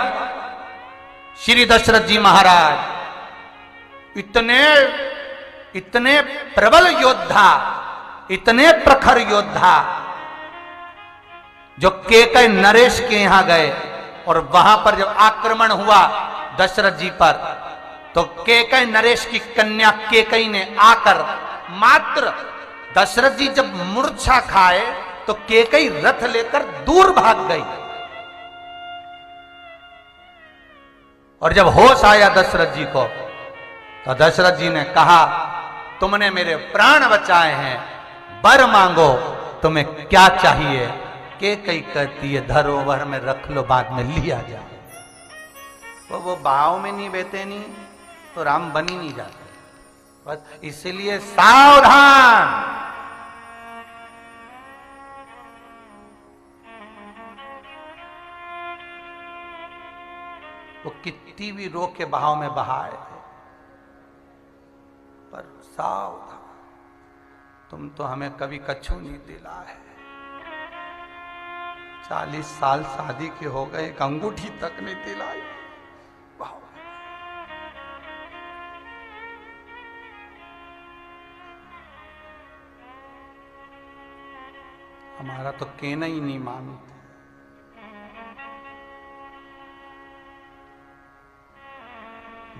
श्री दशरथ जी महाराज, इतने प्रबल योद्धा, इतने प्रखर योद्धा, जो केकई नरेश के यहां गए और वहां पर जब आक्रमण हुआ दशरथ जी पर, तो केकई नरेश की कन्या केकई ने आकर मात्र दशरथ जी जब मूर्छा खाए तो केकई रथ लेकर दूर भाग गई। और जब होश आया दशरथ जी को, तो दशरथ जी ने कहा, तुमने मेरे प्राण बचाए हैं, वर मांगो, तुम्हें क्या चाहिए? केकई कहती है, धरोहर में रख लो, बाद में लिया जाए। वो भाव में नहीं बैठे नहीं तो राम बन ही नहीं जाते। बस इसलिए सावधान। वो कितनी भी रो के बहाव में बहाए, पर सावधान, तुम तो हमें कभी कछु नहीं दिला है। 40 साल शादी के हो गए, एक अंगूठी तक नहीं दिलाई। हमारा तो कहना ही नहीं मानते।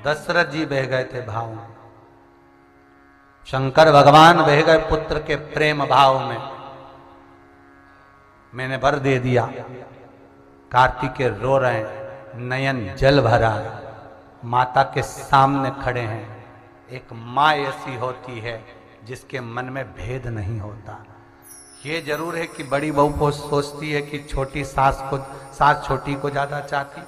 दशरथ जी बह गए थे भाव में, शंकर भगवान बह गए पुत्र के प्रेम भाव में। मैंने वर दे दिया, कार्तिकेय रो रहे हैं, नयन जल भरा, माता के सामने खड़े हैं। एक माँ ऐसी होती है जिसके मन में भेद नहीं होता। ये जरूर है कि बड़ी बहू को सोचती है कि छोटी सास छोटी को ज्यादा चाहती,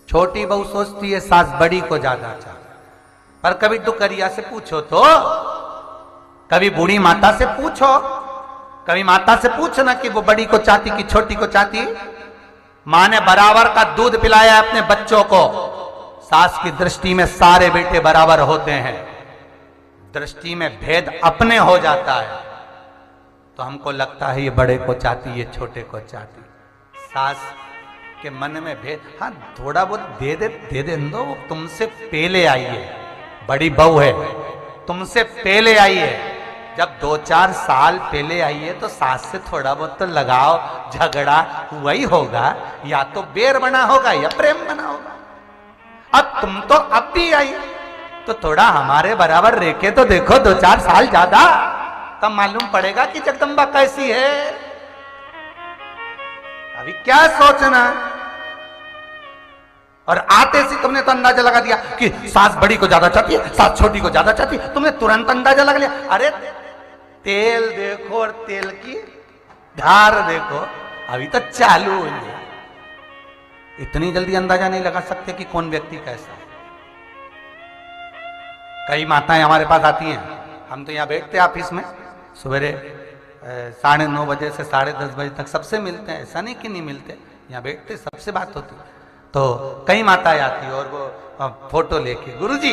छोटी बहू सोचती है सास बड़ी को ज्यादा चाहती। पर कभी दुकरिया से पूछो तो, कभी बूढ़ी माता से पूछो, कभी माता से पूछना कि वो बड़ी को चाहती कि छोटी को चाहती। मां ने बराबर का दूध पिलाया अपने बच्चों को। सास की दृष्टि में सारे बेटे बराबर होते हैं, दृष्टि में भेद अपने हो जाता है। तो हमको लगता है ये बड़े को चाहती, ये छोटे को चाहती। सास के मन में भेद, हाँ थोड़ा बहुत दे दे दो, तुमसे पहले आई है, बड़ी बहू है, तुमसे पहले आई है। जब 2-4 साल पहले आई है तो सास से थोड़ा बहुत तो लगाव झगड़ा हुआ ही होगा, या तो बैर बना होगा या प्रेम बना होगा। अब तुम तो अब भी आई, तो थोड़ा हमारे बराबर रेखे तो देखो 2-4 साल ज्यादा, तब मालूम पड़ेगा कि जगदम्बा कैसी है। अभी क्या सोचना। और आते से तुमने तो अंदाजा लगा दिया कि सास बड़ी को ज्यादा चाहती है, सास छोटी को ज्यादा चाहती है, तुमने तुरंत अंदाजा लगा लिया। अरे तेल देखो और तेल की धार देखो, अभी तो चालू हो गया। इतनी जल्दी अंदाजा नहीं लगा सकते कि कौन व्यक्ति कैसा है। कई माताएं हमारे पास आती हैं, हम तो यहाँ बैठते हैं ऑफिस में, सवेरे 9:30 बजे से 10:30 बजे तक सबसे मिलते हैं, ऐसा नहीं कि नहीं मिलते, यहाँ बैठते सबसे बात होती। तो कई माताएं आती है और वो फोटो लेके, गुरुजी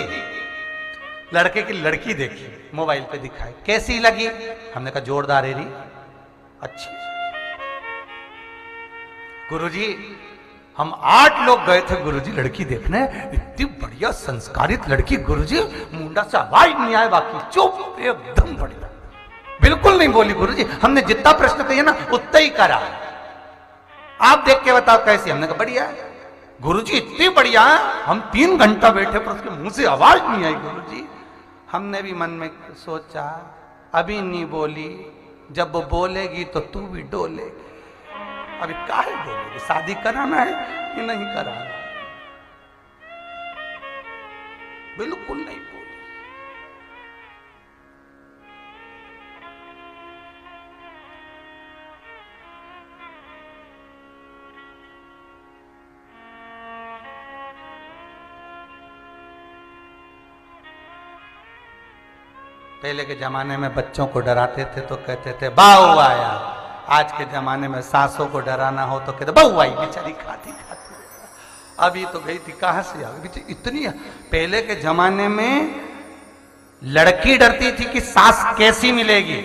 लड़के की लड़की देखी, मोबाइल पे दिखाई, कैसी लगी? हमने कहा जोरदार है री, अच्छी। गुरुजी हम 8 लोग गए थे गुरुजी लड़की देखने, इतनी बढ़िया संस्कारित लड़की गुरुजी, मुंडा से आवाज नहीं आए, बाकी चुप एकदम बढ़िया, बिल्कुल नहीं बोली गुरुजी। हमने जितना प्रश्न किया ना उतना ही करा, आप देख के बताओ कैसी? हमने कहा बढ़िया गुरुजी, इतनी बढ़िया। हम 3 घंटा बैठे पर उसके मुंह से आवाज नहीं आई गुरुजी। हमने भी मन में सोचा अभी नहीं बोली, जब वो बोलेगी तो तू भी डोलेगी। अभी काहे बोलेगी? शादी कराना है कि नहीं कराना? बिल्कुल नहीं बोली। पहले के जमाने में बच्चों को डराते थे तो कहते थे बाऊ आया। आज के जमाने में सासों को डराना हो तो कहते बहू आई, बेचारी खाती खाती। अभी तो गई थी, कहां से आ गई इतनी। पहले के जमाने में लड़की डरती थी कि सास कैसी मिलेगी।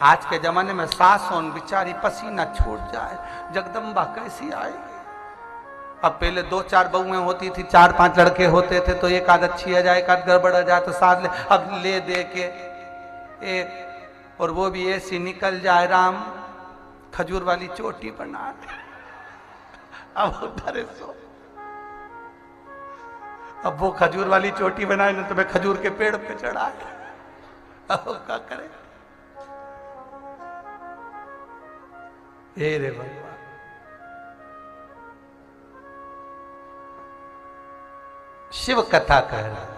आज के जमाने में सास हो बेचारी पसीना छूट जाए, जगदम्बा कैसी आएगी। अब पहले 2-4 बहुएं होती थी, 4-5 लड़के होते थे तो एक आध अच्छी आ जाए, एक आध गड़बड़ आ जाए तो साथ ले। अब ले दे के एक, और वो भी ऐसी निकल जाए राम खजूर वाली चोटी बना दे। अब उधर सो, अब वो खजूर वाली चोटी बनाए ना तो मैं खजूर के पेड़ पे चढ़ा के। अब क्या करे। हे रे भगवान, शिव कथा कह रहा है,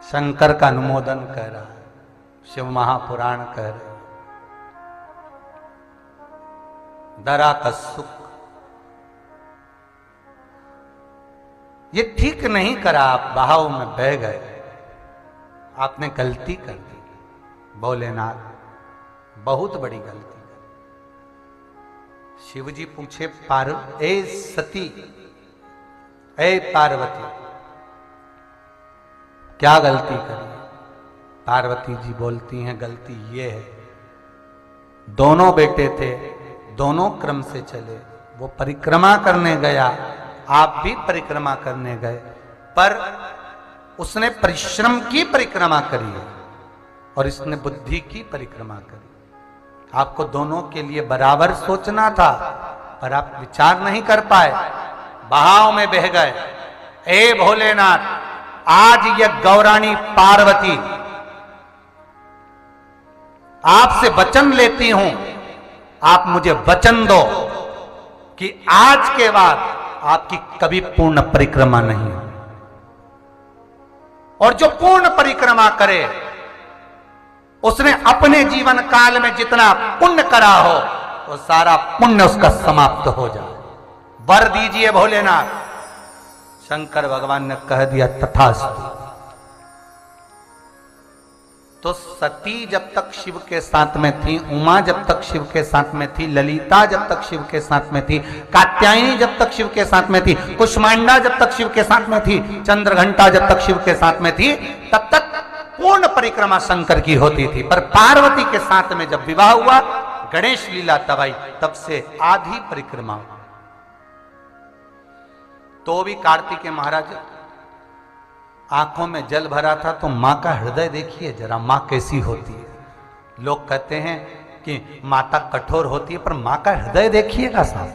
शंकर का अनुमोदन कह रहा है, शिव महापुराण कह रहे, दरा का सुख। ये ठीक नहीं करा, आप बहाव में बह गए, आपने गलती कर दी भोलेनाथ, बहुत बड़ी गलती कर। शिव जी पूछे ए सती, ए पार्वती, क्या गलती करी। पार्वती जी बोलती हैं गलती ये है, दोनों बेटे थे, दोनों क्रम से चले। वो परिक्रमा करने गया, आप भी परिक्रमा करने गए, पर उसने परिश्रम की परिक्रमा करी है और इसने बुद्धि की परिक्रमा करी। आपको दोनों के लिए बराबर सोचना था, पर आप विचार नहीं कर पाए, बहाव में बह गए। ए भोलेनाथ, आज यह गौराणी पार्वती आपसे वचन लेती हूं, आप मुझे वचन दो कि आज के बाद आपकी कभी पूर्ण परिक्रमा नहीं हो, और जो पूर्ण परिक्रमा करे उसने अपने जीवन काल में जितना पुण्य करा हो वो सारा पुण्य उसका समाप्त हो जाए। वर दीजिए भोलेनाथ। शंकर भगवान ने कह दिया तथास्तु। तो सती जब तक शिव के साथ में थी, उमा जब तक शिव के साथ में थी, ललिता जब तक शिव के साथ में थी, कात्यायनी जब तक शिव के साथ में थी, कुष्मांडा जब तक शिव के साथ में थी, चंद्रघंटा जब तक शिव के साथ में थी, तब तक पूर्ण परिक्रमा शंकर की होती थी। पर पार्वती के साथ में जब विवाह हुआ, गणेश लीला तब आई, तब से आधी परिक्रमा। तो भी कार्तिकेय महाराज आंखों में जल भरा था। तो मां का हृदय देखिए जरा, मां कैसी होती है। लोग कहते हैं कि माता कठोर होती है, पर मां का हृदय देखिएगा साहब,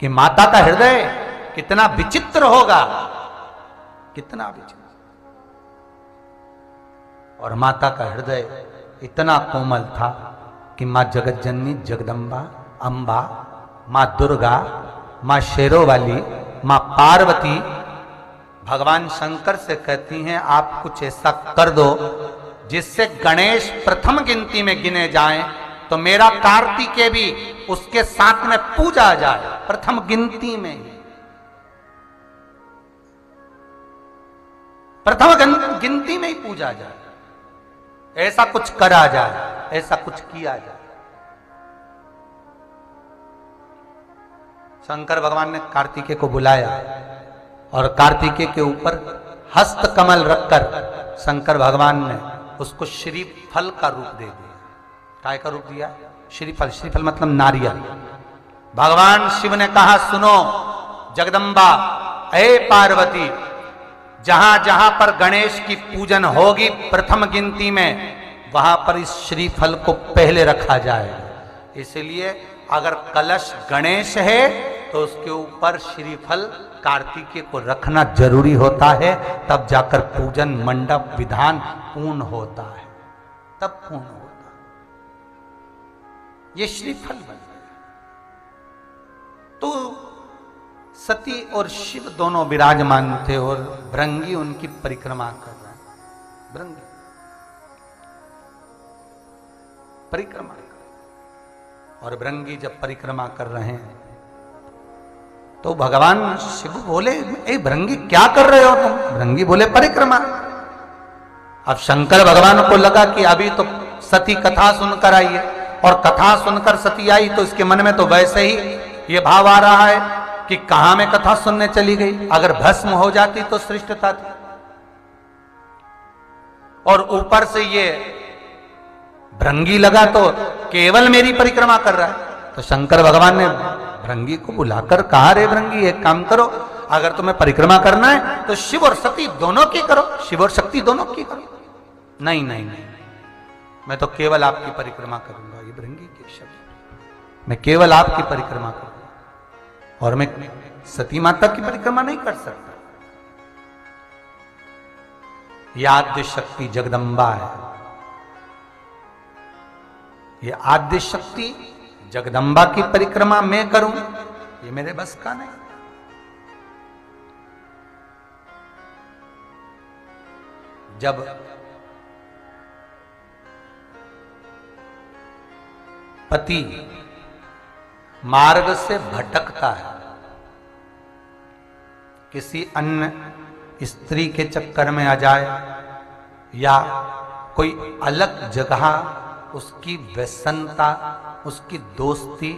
कि माता का हृदय कितना विचित्र होगा, कितना विचित्र। और माता का हृदय इतना कोमल था कि मां जगत जननी जगदम्बा, अंबा, मां दुर्गा, मां शेरों वाली, मां पार्वती भगवान शंकर से कहती हैं आप कुछ ऐसा कर दो जिससे गणेश प्रथम गिनती में गिने जाएं, तो मेरा कार्तिकेय भी उसके साथ में पूजा जाए प्रथम गिनती में, प्रथम गिनती में ही पूजा जाए। ऐसा कुछ करा जाए, ऐसा कुछ किया जाए। शंकर भगवान ने कार्तिकेय को बुलाया और कार्तिकेय के ऊपर हस्त कमल रखकर शंकर भगवान ने उसको श्रीफल का रूप दे दिया। काय का रूप दिया? श्रीफल। श्रीफल मतलब नारियल। भगवान शिव ने कहा सुनो जगदम्बा, हे पार्वती, जहां जहां पर गणेश की पूजन होगी प्रथम गिनती में, वहां पर इस श्रीफल को पहले रखा जाएगा। इसलिए अगर कलश गणेश है तो उसके ऊपर श्रीफल कार्तिकेय को रखना जरूरी होता है, तब जाकर पूजन मंडप विधान पूर्ण होता है, तब पूर्ण होता है। ये श्रीफल बन गया। तो सती और शिव दोनों विराजमान थे और भृंगी उनकी परिक्रमा कर रहे हैं। भृंगी परिक्रमा कर, और भृंगी जब परिक्रमा कर रहे हैं तो भगवान शिव बोले ए भृंगी क्या कर रहे हो तुम? भृंगी बोले परिक्रमा। अब शंकर भगवान को लगा कि अभी तो सती कथा सुनकर आई है, और कथा सुनकर सती आई तो इसके मन में तो वैसे ही ये भाव आ रहा है कि कहां में कथा सुनने चली गई, अगर भस्म हो जाती तो श्रेष्ठता थी। और ऊपर से ये भृंगी लगा तो केवल मेरी परिक्रमा कर रहा है। तो शंकर भगवान ने भृंगी को बुलाकर कहा, रे भृंगी एक काम करो, अगर तुम्हें परिक्रमा करना है तो शिव और सती दोनों की करो, शिव और शक्ति दोनों की करो। नहीं नहीं नहीं, मैं तो केवल आपकी परिक्रमा करूंगा। ये भृंगी के शब्द, मैं केवल आपकी परिक्रमा करूंगा और मैं सती माता की परिक्रमा नहीं कर सकता। यह आद्य शक्ति जगदम्बा है, ये आद्य शक्ति जगदम्बा की परिक्रमा मैं करूं, ये मेरे बस का नहीं। जब पति मार्ग से भटकता है, किसी अन्य स्त्री के चक्कर में आ जाए या कोई अलग जगह उसकी व्यसनता, उसकी दोस्ती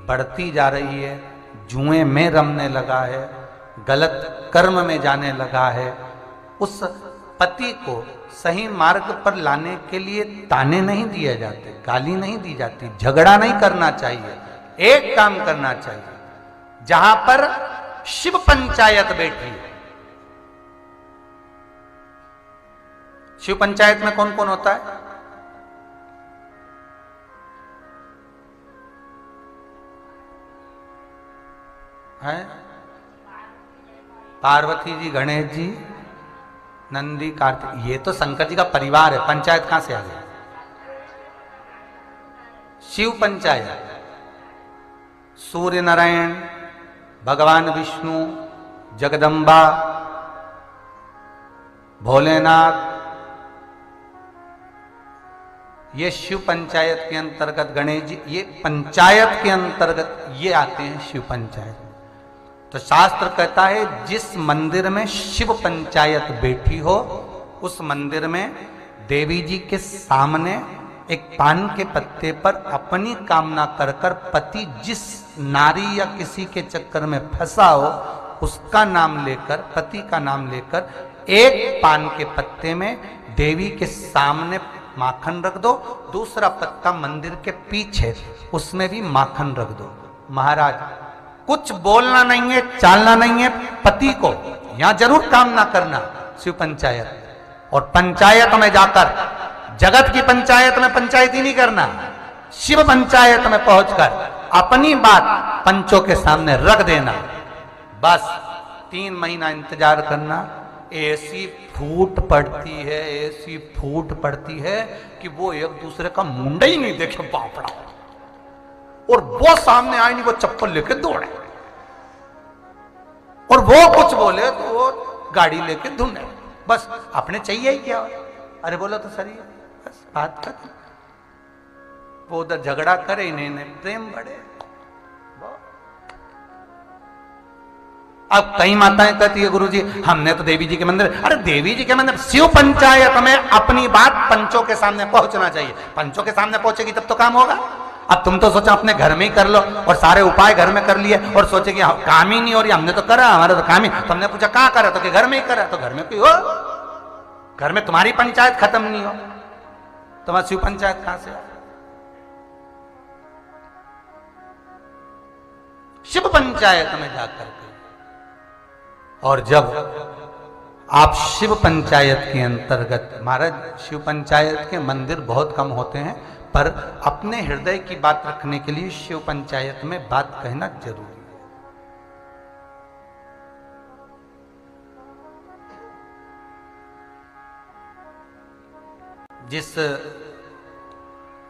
बढ़ती जा रही है, जुए में रमने लगा है, गलत कर्म में जाने लगा है, उस पति को सही मार्ग पर लाने के लिए ताने नहीं दिए जाते, गाली नहीं दी जाती, झगड़ा नहीं करना चाहिए। एक काम करना चाहिए, जहां पर शिव पंचायत बैठी है। शिव पंचायत में कौन कौन होता है? पार्वती जी, गणेश जी, नंदी, कार्तिक, ये तो शंकर जी का परिवार है। पंचायत कहां से आ गया? शिव पंचायत, सूर्य नारायण, भगवान विष्णु, जगदम्बा, भोलेनाथ, ये शिव पंचायत के अंतर्गत, गणेश जी, ये पंचायत के अंतर्गत ये आते हैं शिव पंचायत। तो शास्त्र कहता है जिस मंदिर में शिव पंचायत बैठी हो, उस मंदिर में देवी जी के सामने एक पान के पत्ते पर अपनी कामना कर कर पति जिस नारी या किसी के चक्कर में फंसा हो, उसका नाम लेकर, पति का नाम लेकर, एक पान के पत्ते में देवी के सामने माखन रख दो, दूसरा पत्ता मंदिर के पीछे, उसमें भी माखन रख दो। महाराज, कुछ बोलना नहीं है, चालना नहीं है, पति को यहां जरूर कामना करना शिव पंचायत। और पंचायत में जाकर, जगत की पंचायत में पंचायत ही नहीं करना, शिव पंचायत में पहुंचकर अपनी बात पंचों के सामने रख देना। बस 3 महीना इंतजार करना। ऐसी फूट पड़ती है, ऐसी फूट पड़ती है कि वो एक दूसरे का मुंडा ही नहीं देखे, बापड़ा, और वो सामने आए नहीं, वो चप्पल लेके दौड़े, और वो कुछ बोले तो वो गाड़ी लेके धुने। बस अपने चाहिए ही क्या? अरे बोला तो सही है, बस बात कर। वो उधर झगड़ा करे, इन्हें प्रेम बढ़े। अब कई माताएं कहती है, गुरुजी हमने तो देवी जी के मंदिर, अरे देवी जी के मंदिर, शिव पंचायत में अपनी बात पंचों के सामने पहुंचना चाहिए। पंचों के सामने पहुंचेगी तब तो काम होगा। अब तुम तो सोचा अपने घर में ही कर लो, और सारे उपाय घर में कर लिए, और सोचे कि काम ही नहीं हो रही, हमने तो करा, हमारा तो काम ही। तो हमने पूछा कहां करा? तो कि घर में ही करा। तो घर में कोई हो, घर में तुम्हारी पंचायत खत्म नहीं हो, तुम्हारी शिव पंचायत कहां से? शिव पंचायत में जाकर के, और जब आप शिव पंचायत के अंतर्गत, महाराज शिव पंचायत के मंदिर बहुत कम होते हैं, पर अपने हृदय की बात रखने के लिए शिव पंचायत में बात कहना जरूरी है। जिस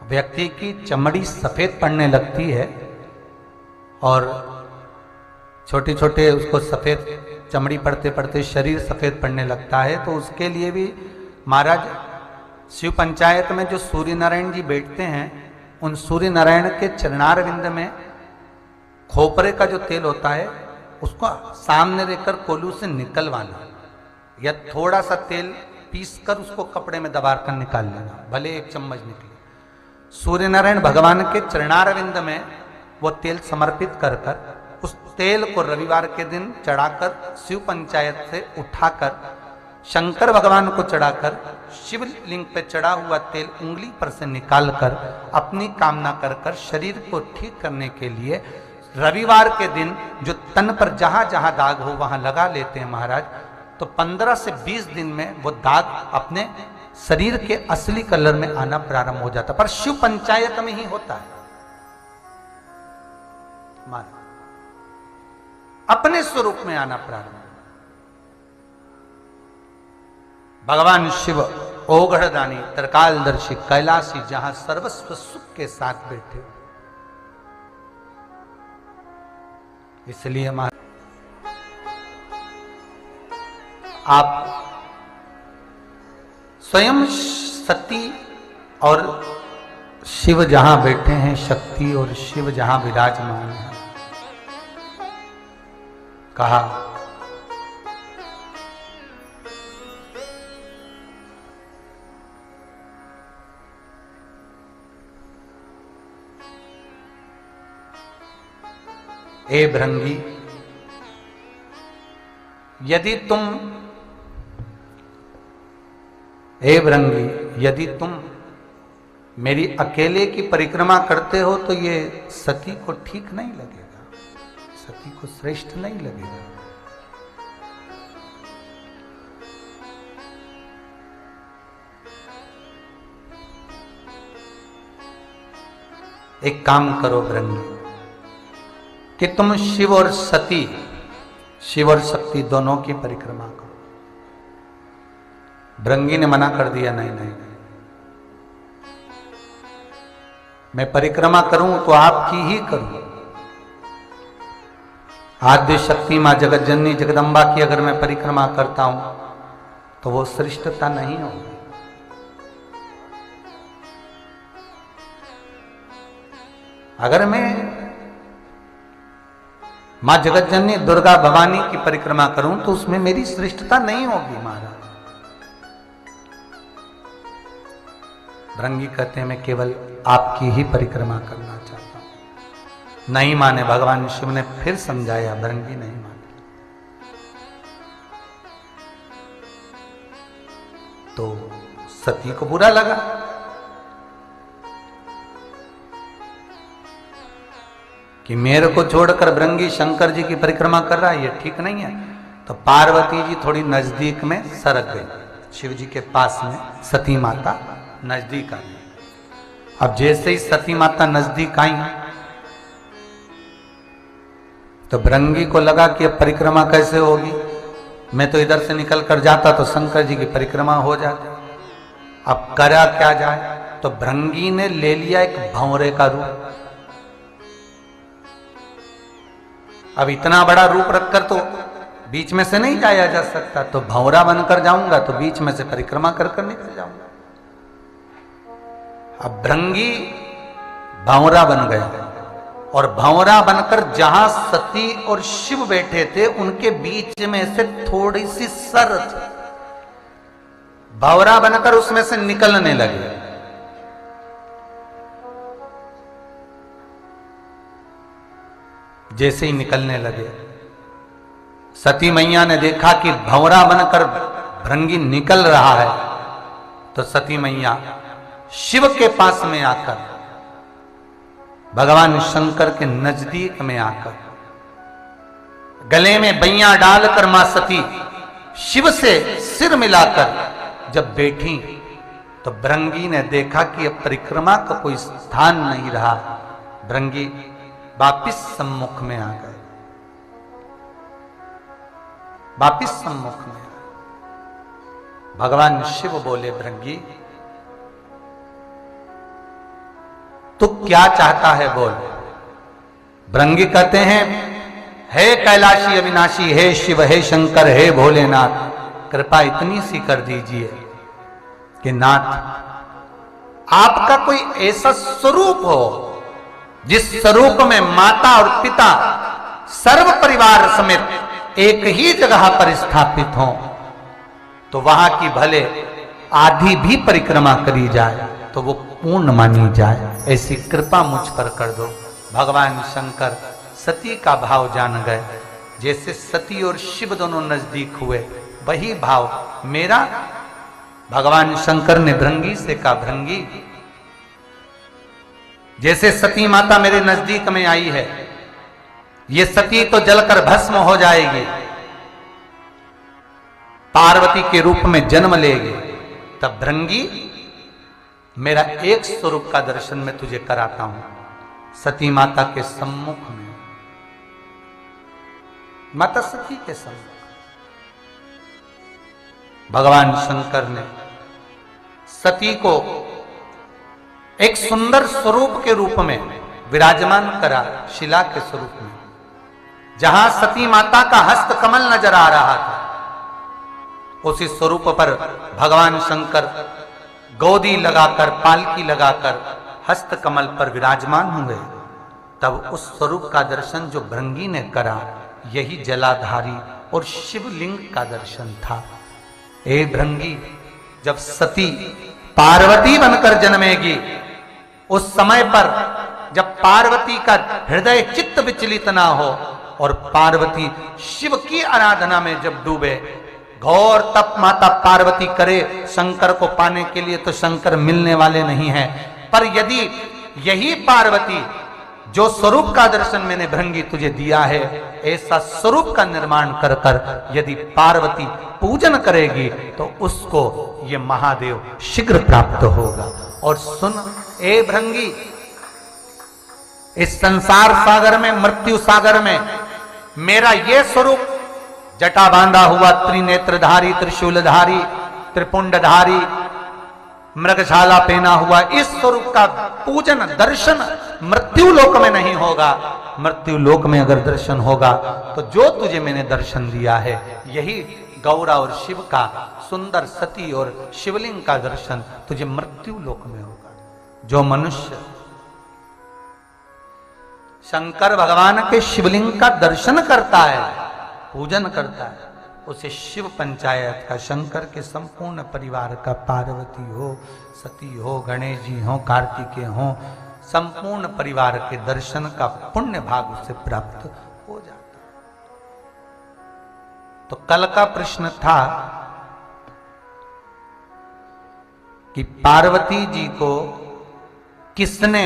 व्यक्ति की चमड़ी सफेद पड़ने लगती है और छोटे छोटे उसको सफेद चमड़ी पड़ते पड़ते शरीर सफेद पड़ने लगता है, तो उसके लिए भी महाराज शिव पंचायत में जो सूर्य नारायण जी बैठते हैं, उन सूर्य नारायण के चरणार विंद में खोपरे का जो तेल होता है उसको सामने लेकर कोलू से निकलवाना, या थोड़ा सा तेल पीस कर उसको कपड़े में दबा कर निकाल लेना, भले 1 चम्मच निकले। सूर्य नारायण भगवान के चरणारविंद में वो तेल समर्पित कर उस तेल को रविवार के दिन चढ़ाकर शिव पंचायत से उठाकर शंकर भगवान को चढ़ाकर शिवलिंग पे चढ़ा हुआ तेल उंगली पर से निकालकर अपनी कामना कर शरीर को ठीक करने के लिए रविवार के दिन जो तन पर जहां जहां दाग हो वहां लगा लेते हैं महाराज। तो 15 से 20 दिन में वो दाग अपने शरीर के असली कलर में आना प्रारंभ हो जाता, पर शिव पंचायत में ही होता है महाराज, अपने स्वरूप में आना प्रारंभ। भगवान शिव ओघड़दानी त्रिकालदर्शी कैलाशी जहां सर्वस्व सुख के साथ बैठे, इसलिए आप स्वयं सती और शिव जहां बैठे हैं, शक्ति और शिव जहां विराजमान है, कहा हे भृंगी, यदि तुम मेरी अकेले की परिक्रमा करते हो तो ये सती को ठीक नहीं लगेगा, सती को श्रेष्ठ नहीं लगेगा। एक काम करो भृंगी, कि तुम शिव और सती, शिव और शक्ति दोनों की परिक्रमा करो। भृंगी ने मना कर दिया, नहीं नहीं नहीं, मैं परिक्रमा करूं तो आपकी ही करूं। आद्य शक्ति मां जगत जननी जगदम्बा की अगर मैं परिक्रमा करता हूं तो वो श्रेष्ठता नहीं होगी। अगर मैं मां जगत जननी दुर्गा भवानी की परिक्रमा करूं तो उसमें मेरी श्रेष्ठता नहीं होगी महाराज। भृंगी कहते हैं मैं केवल आपकी ही परिक्रमा करना चाहता हूं। नहीं माने, भगवान शिव ने फिर समझाया, भृंगी नहीं माने। तो सती को बुरा लगा, कि मेरे को छोड़कर भृंगी शंकर जी की परिक्रमा कर रहा है, ये ठीक नहीं है। तो पार्वती जी थोड़ी नजदीक में सरक गई, शिव जी के पास में सती माता नजदीक आ गई। अब जैसे ही सती माता नजदीक आई तो भृंगी को लगा कि अब परिक्रमा कैसे होगी, मैं तो इधर से निकल कर जाता तो शंकर जी की परिक्रमा हो जाती, अब करा क्या जाए। तो भृंगी ने ले लिया एक भंवरे का रूप। अब इतना बड़ा रूप रखकर तो बीच में से नहीं जाया जा सकता, तो भंवरा बनकर जाऊंगा तो बीच में से परिक्रमा कर कर निकल जाऊंगा। अब भृंगी भंवरा बन गया और भंवरा बनकर जहां सती और शिव बैठे थे उनके बीच में से थोड़ी सी सर थी, भंवरा बनकर उसमें से निकलने लगे। जैसे ही निकलने लगे, सती मैया ने देखा कि भंवरा बनकर भृंगी निकल रहा है, तो सती मैया शिव के पास में आकर, भगवान शंकर के नजदीक में आकर, गले में बैया डालकर मां सती शिव से सिर मिलाकर जब बैठी तो भृंगी ने देखा कि अब परिक्रमा का कोई स्थान नहीं रहा। भृंगी वापिस सम्मुख में आ गए, वापिस सम्मुख में। भगवान शिव बोले, भृंगी तू क्या चाहता है बोल। भृंगी कहते हैं, हे कैलाशी अविनाशी, हे शिव, हे शंकर, हे भोलेनाथ, कृपा इतनी सी कर दीजिए कि नाथ आपका कोई ऐसा स्वरूप हो जिस स्वरूप में माता और पिता सर्व परिवार समेत एक ही जगह पर स्थापित हो, तो वहां की भले आधी भी परिक्रमा करी जाए तो वो पूर्ण मानी जाए, ऐसी कृपा मुझ पर कर दो। भगवान शंकर सती का भाव जान गए। जैसे सती और शिव दोनों नजदीक हुए, वही भाव मेरा। भगवान शंकर ने भृंगी से कहा, भृंगी जैसे सती माता मेरे नजदीक में आई है, ये सती तो जलकर भस्म हो जाएगी, पार्वती के रूप में जन्म लेगी, तब भृंगी मेरा एक स्वरूप का दर्शन मैं तुझे कराता हूं सती माता के सम्मुख में, माता सती के सम्मुख। भगवान शंकर ने सती को एक सुंदर स्वरूप के रूप में विराजमान करा, शिला के स्वरूप में। जहां सती माता का हस्त कमल नजर आ रहा था, उसी स्वरूप पर भगवान शंकर गोदी लगाकर, पालकी लगाकर हस्त कमल पर विराजमान हुए। तब उस स्वरूप का दर्शन जो भृंगी ने करा, यही जलाधारी और शिवलिंग का दर्शन था। ए भृंगी, जब सती पार्वती बनकर जन्मेगी, उस समय पर जब पार्वती का हृदय चित्त विचलित ना हो और पार्वती शिव की आराधना में जब डूबे, घोर तप माता पार्वती करे शंकर को पाने के लिए, तो शंकर मिलने वाले नहीं हैं। पर यदि यही पार्वती जो स्वरूप का दर्शन मैंने भृंगी तुझे दिया है, ऐसा स्वरूप का निर्माण कर कर यदि पार्वती पूजन करेगी, तो उसको ये महादेव शीघ्र प्राप्त होगा। और सुन ए भृंगी, इस संसार सागर में, मृत्यु सागर में मेरा ये स्वरूप जटा बांधा हुआ, त्रिनेत्रधारी, त्रिशूलधारी, त्रिपुंडधारी, मृगशाला पहना हुआ, इस स्वरूप का पूजन दर्शन मृत्यु लोक में नहीं होगा। मृत्यु लोक में अगर दर्शन होगा तो जो तुझे मैंने दर्शन दिया है, यही गौरा और शिव का सुंदर सती और शिवलिंग का दर्शन तुझे मृत्यु लोक में होगा। जो मनुष्य शंकर भगवान के शिवलिंग का दर्शन करता है, पूजन करता है, उसे शिव पंचायत का, शंकर के संपूर्ण परिवार का, पार्वती हो, सती हो, गणेश जी हो, कार्तिकेय हो, संपूर्ण परिवार के दर्शन का पुण्य भाग उसे प्राप्त हो जाता है। तो कल का प्रश्न था कि पार्वती जी को किसने,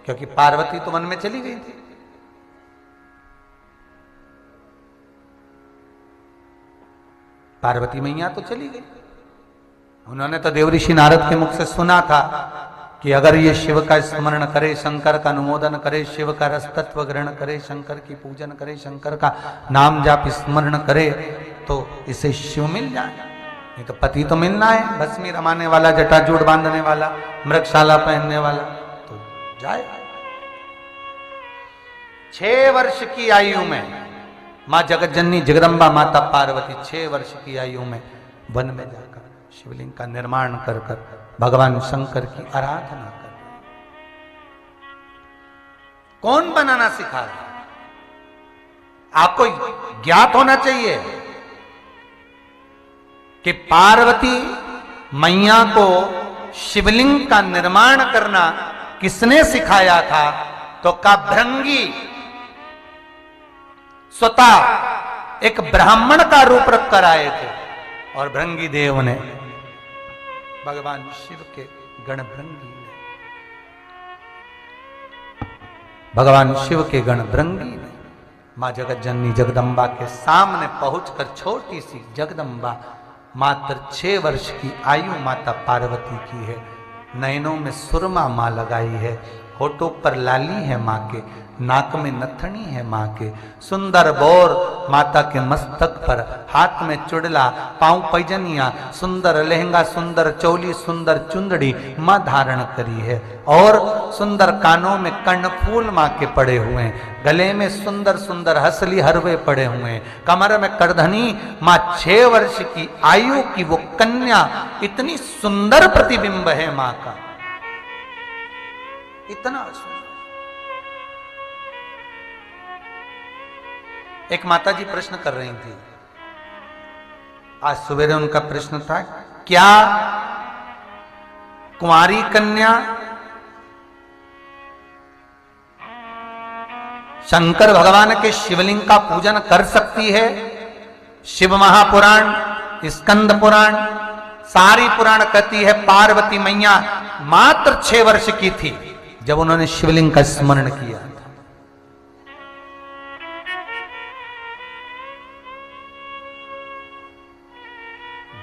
क्योंकि पार्वती तो वन में चली गई थी, पार्वती मैया तो चली गई। उन्होंने तो देवऋषि नारद के मुख से सुना था कि अगर ये शिव का स्मरण करे, शंकर का अनुमोदन करे, शिव का रसतत्व ग्रहण करे, शंकर की पूजन करे, शंकर का नाम जाप स्मरण करे, तो इसे शिव मिल जाए। नहीं तो पति तो मिलना है, भस्मी रमाने वाला, जटाजूट बांधने वाला, मृगशाला पहनने वाला, तो जाए। 6 वर्ष की आयु में मां जगत जननी जगदम्बा माता पार्वती 6 वर्ष की आयु में वन में जाकर शिवलिंग का निर्माण कर कर भगवान शंकर की आराधना कर। कौन बनाना सिखा रहा? आपको ज्ञात होना चाहिए कि पार्वती मैया को शिवलिंग का निर्माण करना किसने सिखाया था? तो का भृंगी स्वतः एक ब्राह्मण का रूप रख कर आए थे, और भृंगी देव ने, भगवान शिव के गण भृंगी ने, भगवान शिव के गण भृंगी ने मां जगत जननी जगदम्बा के सामने पहुंचकर, छोटी सी जगदम्बा मात्र 6 वर्ष की आयु माता पार्वती की है, नयनों में सुरमा मां लगाई है, होठों पर लाली है मां के, नाक में नथनी है मां के, सुंदर बोर माता के मस्तक पर, हाथ में चुड़ला, पांव पैजनिया, सुंदर लहंगा, सुंदर चोली, सुंदर चुंदड़ी मां धारण करी है, और सुंदर कानों में कर्णफूल मां के पड़े हुए हैं, गले में सुंदर सुंदर हसली हरवे पड़े हुए हैं, कमर में करधनी। मां 6 वर्ष की आयु की वो कन्या, इतनी सुंदर प्रतिबिंब है मां का, इतना सुंदर। एक माता जी प्रश्न कर रही थी आज सवेरे उनका प्रश्न था, क्या कुंवारी कन्या शंकर भगवान के शिवलिंग का पूजन कर सकती है? शिव महापुराण, स्कंद पुराण, सारी पुराण कहती है पार्वती मैया मात्र 6 वर्ष की थी जब उन्होंने शिवलिंग का स्मरण किया था।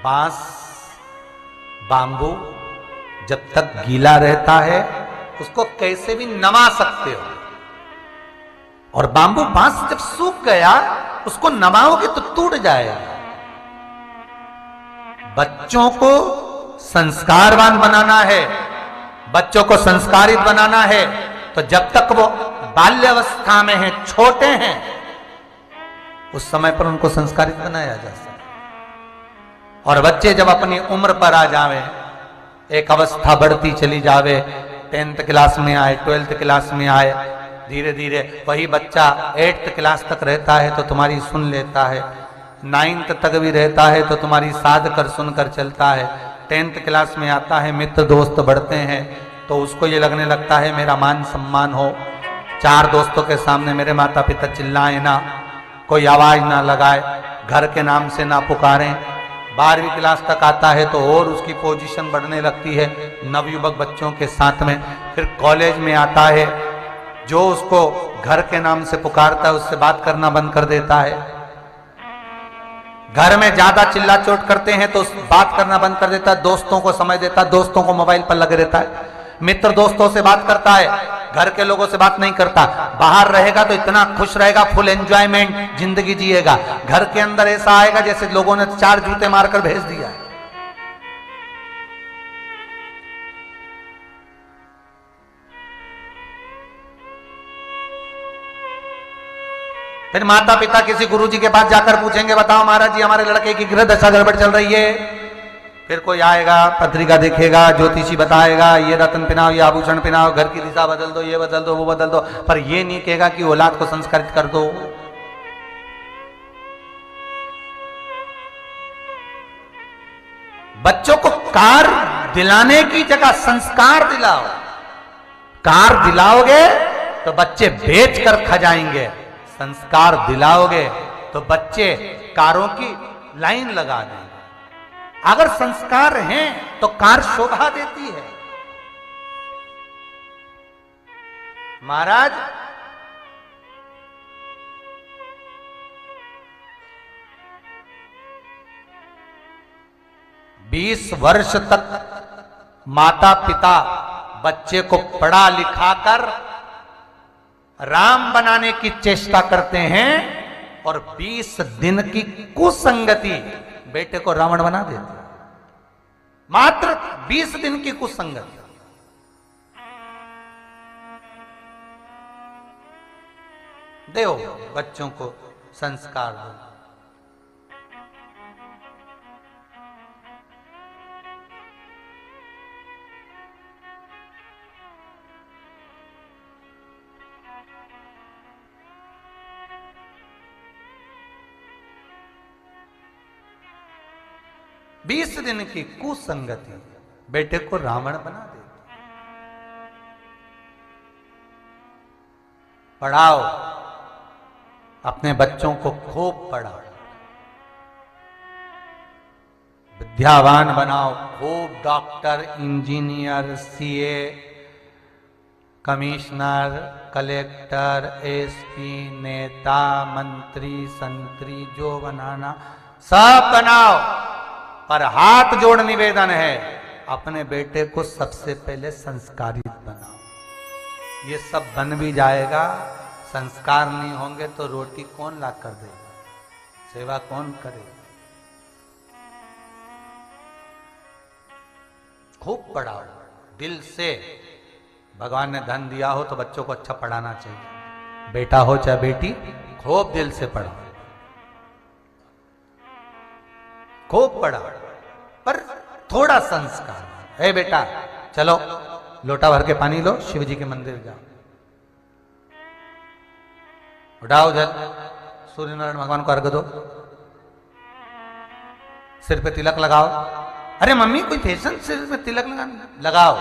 बांस, बांबू जब तक गीला रहता है उसको कैसे भी नमा सकते हो, और बांबू बांस जब सूख गया उसको नमाओगे तो टूट जाएगा। बच्चों को संस्कारवान बनाना है, बच्चों को संस्कारित बनाना है, तो जब तक वो बाल्यावस्था में हैं, छोटे हैं, उस समय पर उनको संस्कारित बनाया जा सकता है। और बच्चे जब अपनी उम्र पर आ जावे, एक अवस्था बढ़ती चली जावे, 10th क्लास में आए, 12th क्लास में आए, धीरे धीरे वही बच्चा 8th क्लास तक रहता है तो तुम्हारी सुन लेता है, 9th तक भी रहता है तो तुम्हारी साध कर सुनकर चलता है, 10th क्लास में आता है, मित्र दोस्त बढ़ते हैं तो उसको ये लगने लगता है मेरा मान सम्मान हो, 4 दोस्तों के सामने मेरे माता पिता चिल्लाए ना, कोई आवाज ना लगाए, घर के नाम से ना पुकारें। 12वीं क्लास तक आता है तो और उसकी पोजीशन बढ़ने लगती है नवयुवक बच्चों के साथ में। फिर कॉलेज में आता है, जो उसको घर के नाम से पुकारता है उससे बात करना बंद कर देता है। घर में ज्यादा चिल्ला चोट करते हैं तो बात करना बंद कर देता है, दोस्तों को समय देता है, दोस्तों को मोबाइल पर लगे रहता है, मित्र दोस्तों से बात करता है, घर के लोगों से बात नहीं करता। बाहर रहेगा तो इतना खुश रहेगा, फुल एंजॉयमेंट जिंदगी जिएगा। घर के अंदर ऐसा आएगा जैसे लोगों ने 4 जूते मारकर भेज दिया है। फिर माता पिता किसी गुरु जी के पास जाकर पूछेंगे, बताओ महाराज जी हमारे लड़के की गृह दशा गड़बड़ चल रही है। फिर कोई आएगा, पत्रिका देखेगा, ज्योतिषी बताएगा, ये रत्न पिनाओ, ये आभूषण पिनाओ, घर की दिशा बदल दो, ये बदल दो, वो बदल दो, पर ये नहीं कहेगा कि औलाद को संस्कारित कर दो। बच्चों को कार दिलाने की जगह संस्कार दिलाओ। कार दिलाओगे तो बच्चे बेच कर खा जाएंगे, संस्कार दिलाओगे तो बच्चे कारों की लाइन लगा देंगे। अगर संस्कार हैं तो कार शोभा देती है। महाराज बीस वर्ष तक माता पिता बच्चे को पढ़ा लिखा कर राम बनाने की चेष्टा करते हैं और 20 दिन की कुसंगति बेटे को रावण बना देते हैं। मात्र 20 दिन की कुसंगति। दो बच्चों को संस्कार दो। बीस दिन की कुसंगति बेटे को रावण बना दे। पढ़ाओ, अपने बच्चों को खूब पढ़ाओ, विद्यावान बनाओ, खूब doctor, engineer, CA, commissioner, collector, SP, नेता, मंत्री, संतरी, जो बनाना सब बनाओ। पर हाथ जोड़ निवेदन है, अपने बेटे को सबसे पहले संस्कारित बनाओ। ये सब बन भी जाएगा, संस्कार नहीं होंगे तो रोटी कौन ला कर देगा, सेवा कौन करेगा। खूब पढ़ाओ दिल से। भगवान ने धन दिया हो तो बच्चों को अच्छा पढ़ाना चाहिए, बेटा हो चाहे बेटी, खूब दिल से पढ़ाओ, खूब पढ़ा, पर थोड़ा संस्कार। है बेटा चलो लोटा भर के पानी लो, शिव जी के मंदिर जाओ, उठाओ जल, सूर्य नारायण भगवान को अर्घ दो, सिर पे तिलक लगाओ। अरे मम्मी कोई फैशन, सिर पे तिलक लगाओ।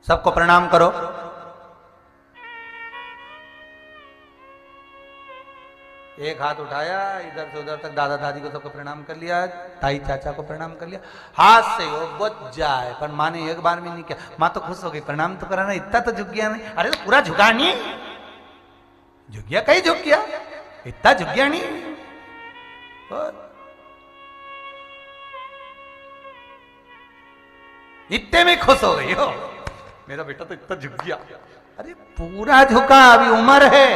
सबको प्रणाम करो। एक हाथ उठाया, इधर से उधर तक दादा दादी को सबको प्रणाम कर लिया, ताई चाचा को प्रणाम कर लिया। हाथ से वो बच जाए, पर माँ ने एक बार भी नहीं किया। माँ तो खुश हो गई, प्रणाम तो कराना, इतना तो झुक गया नहीं। अरे तो पूरा झुका नहीं, झुक गया, कहीं झुक गया, इतना झुक गया नहीं। और इतने में खुश हो गई हो, मेरा बेटा तो इतना झुक गया। अरे पूरा झुका, अभी उम्र है।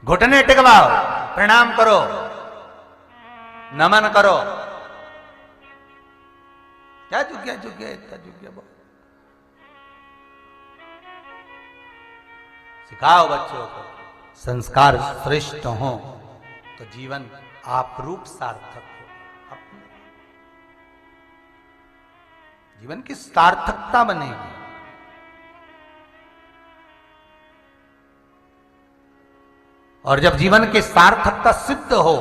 घुटने टिकवाओ, प्रणाम करो, नमन करो। क्या झुक गया, झुक गया, इतना झुक गया। बहुत सिखाओ बच्चों को, संस्कार श्रेष्ठ हो तो जीवन आपरूप सार्थक हो। जीवन की सार्थकता बनेगी। और जब जीवन की सार्थकता सिद्ध हो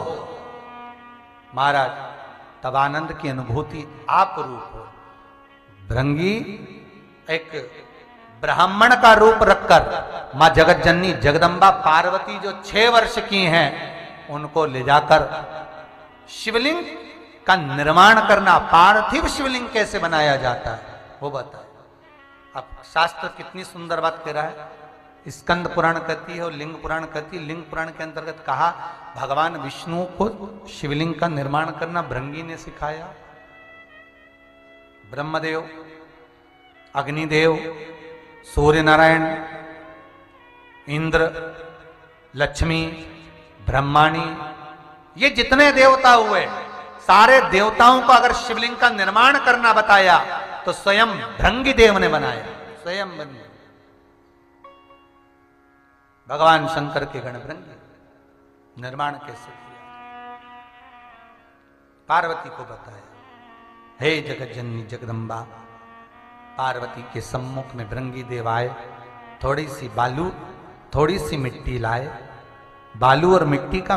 महाराज, तब आनंद की अनुभूति आप रूप हो। भृंगी एक ब्राह्मण का रूप रखकर मां जगत जननी जगदम्बा पार्वती जो 6 वर्ष की हैं, उनको ले जाकर शिवलिंग का निर्माण करना, पार्थिव शिवलिंग कैसे बनाया जाता है वो बताए। अब शास्त्र कितनी सुंदर बात कह रहा है। स्कंद पुराण कहती है और लिंग पुराण कहती है। लिंग पुराण के अंतर्गत कहा भगवान विष्णु को शिवलिंग का निर्माण करना भृंगी ने सिखाया। ब्रह्मदेव, अग्निदेव, सूर्य नारायण, इंद्र, लक्ष्मी, ब्रह्माणी, ये जितने देवता हुए, सारे देवताओं को अगर शिवलिंग का निर्माण करना बताया तो स्वयं भृंगी देव ने बनाया। स्वयं बनी भगवान शंकर के गण भृंगी निर्माण कैसे किया, पार्वती को बताया। हे जगत जननी जगदम्बा, पार्वती के सम्मुख में भृंगी देव आए। थोड़ी सी बालू, थोड़ी सी मिट्टी लाए। बालू और मिट्टी का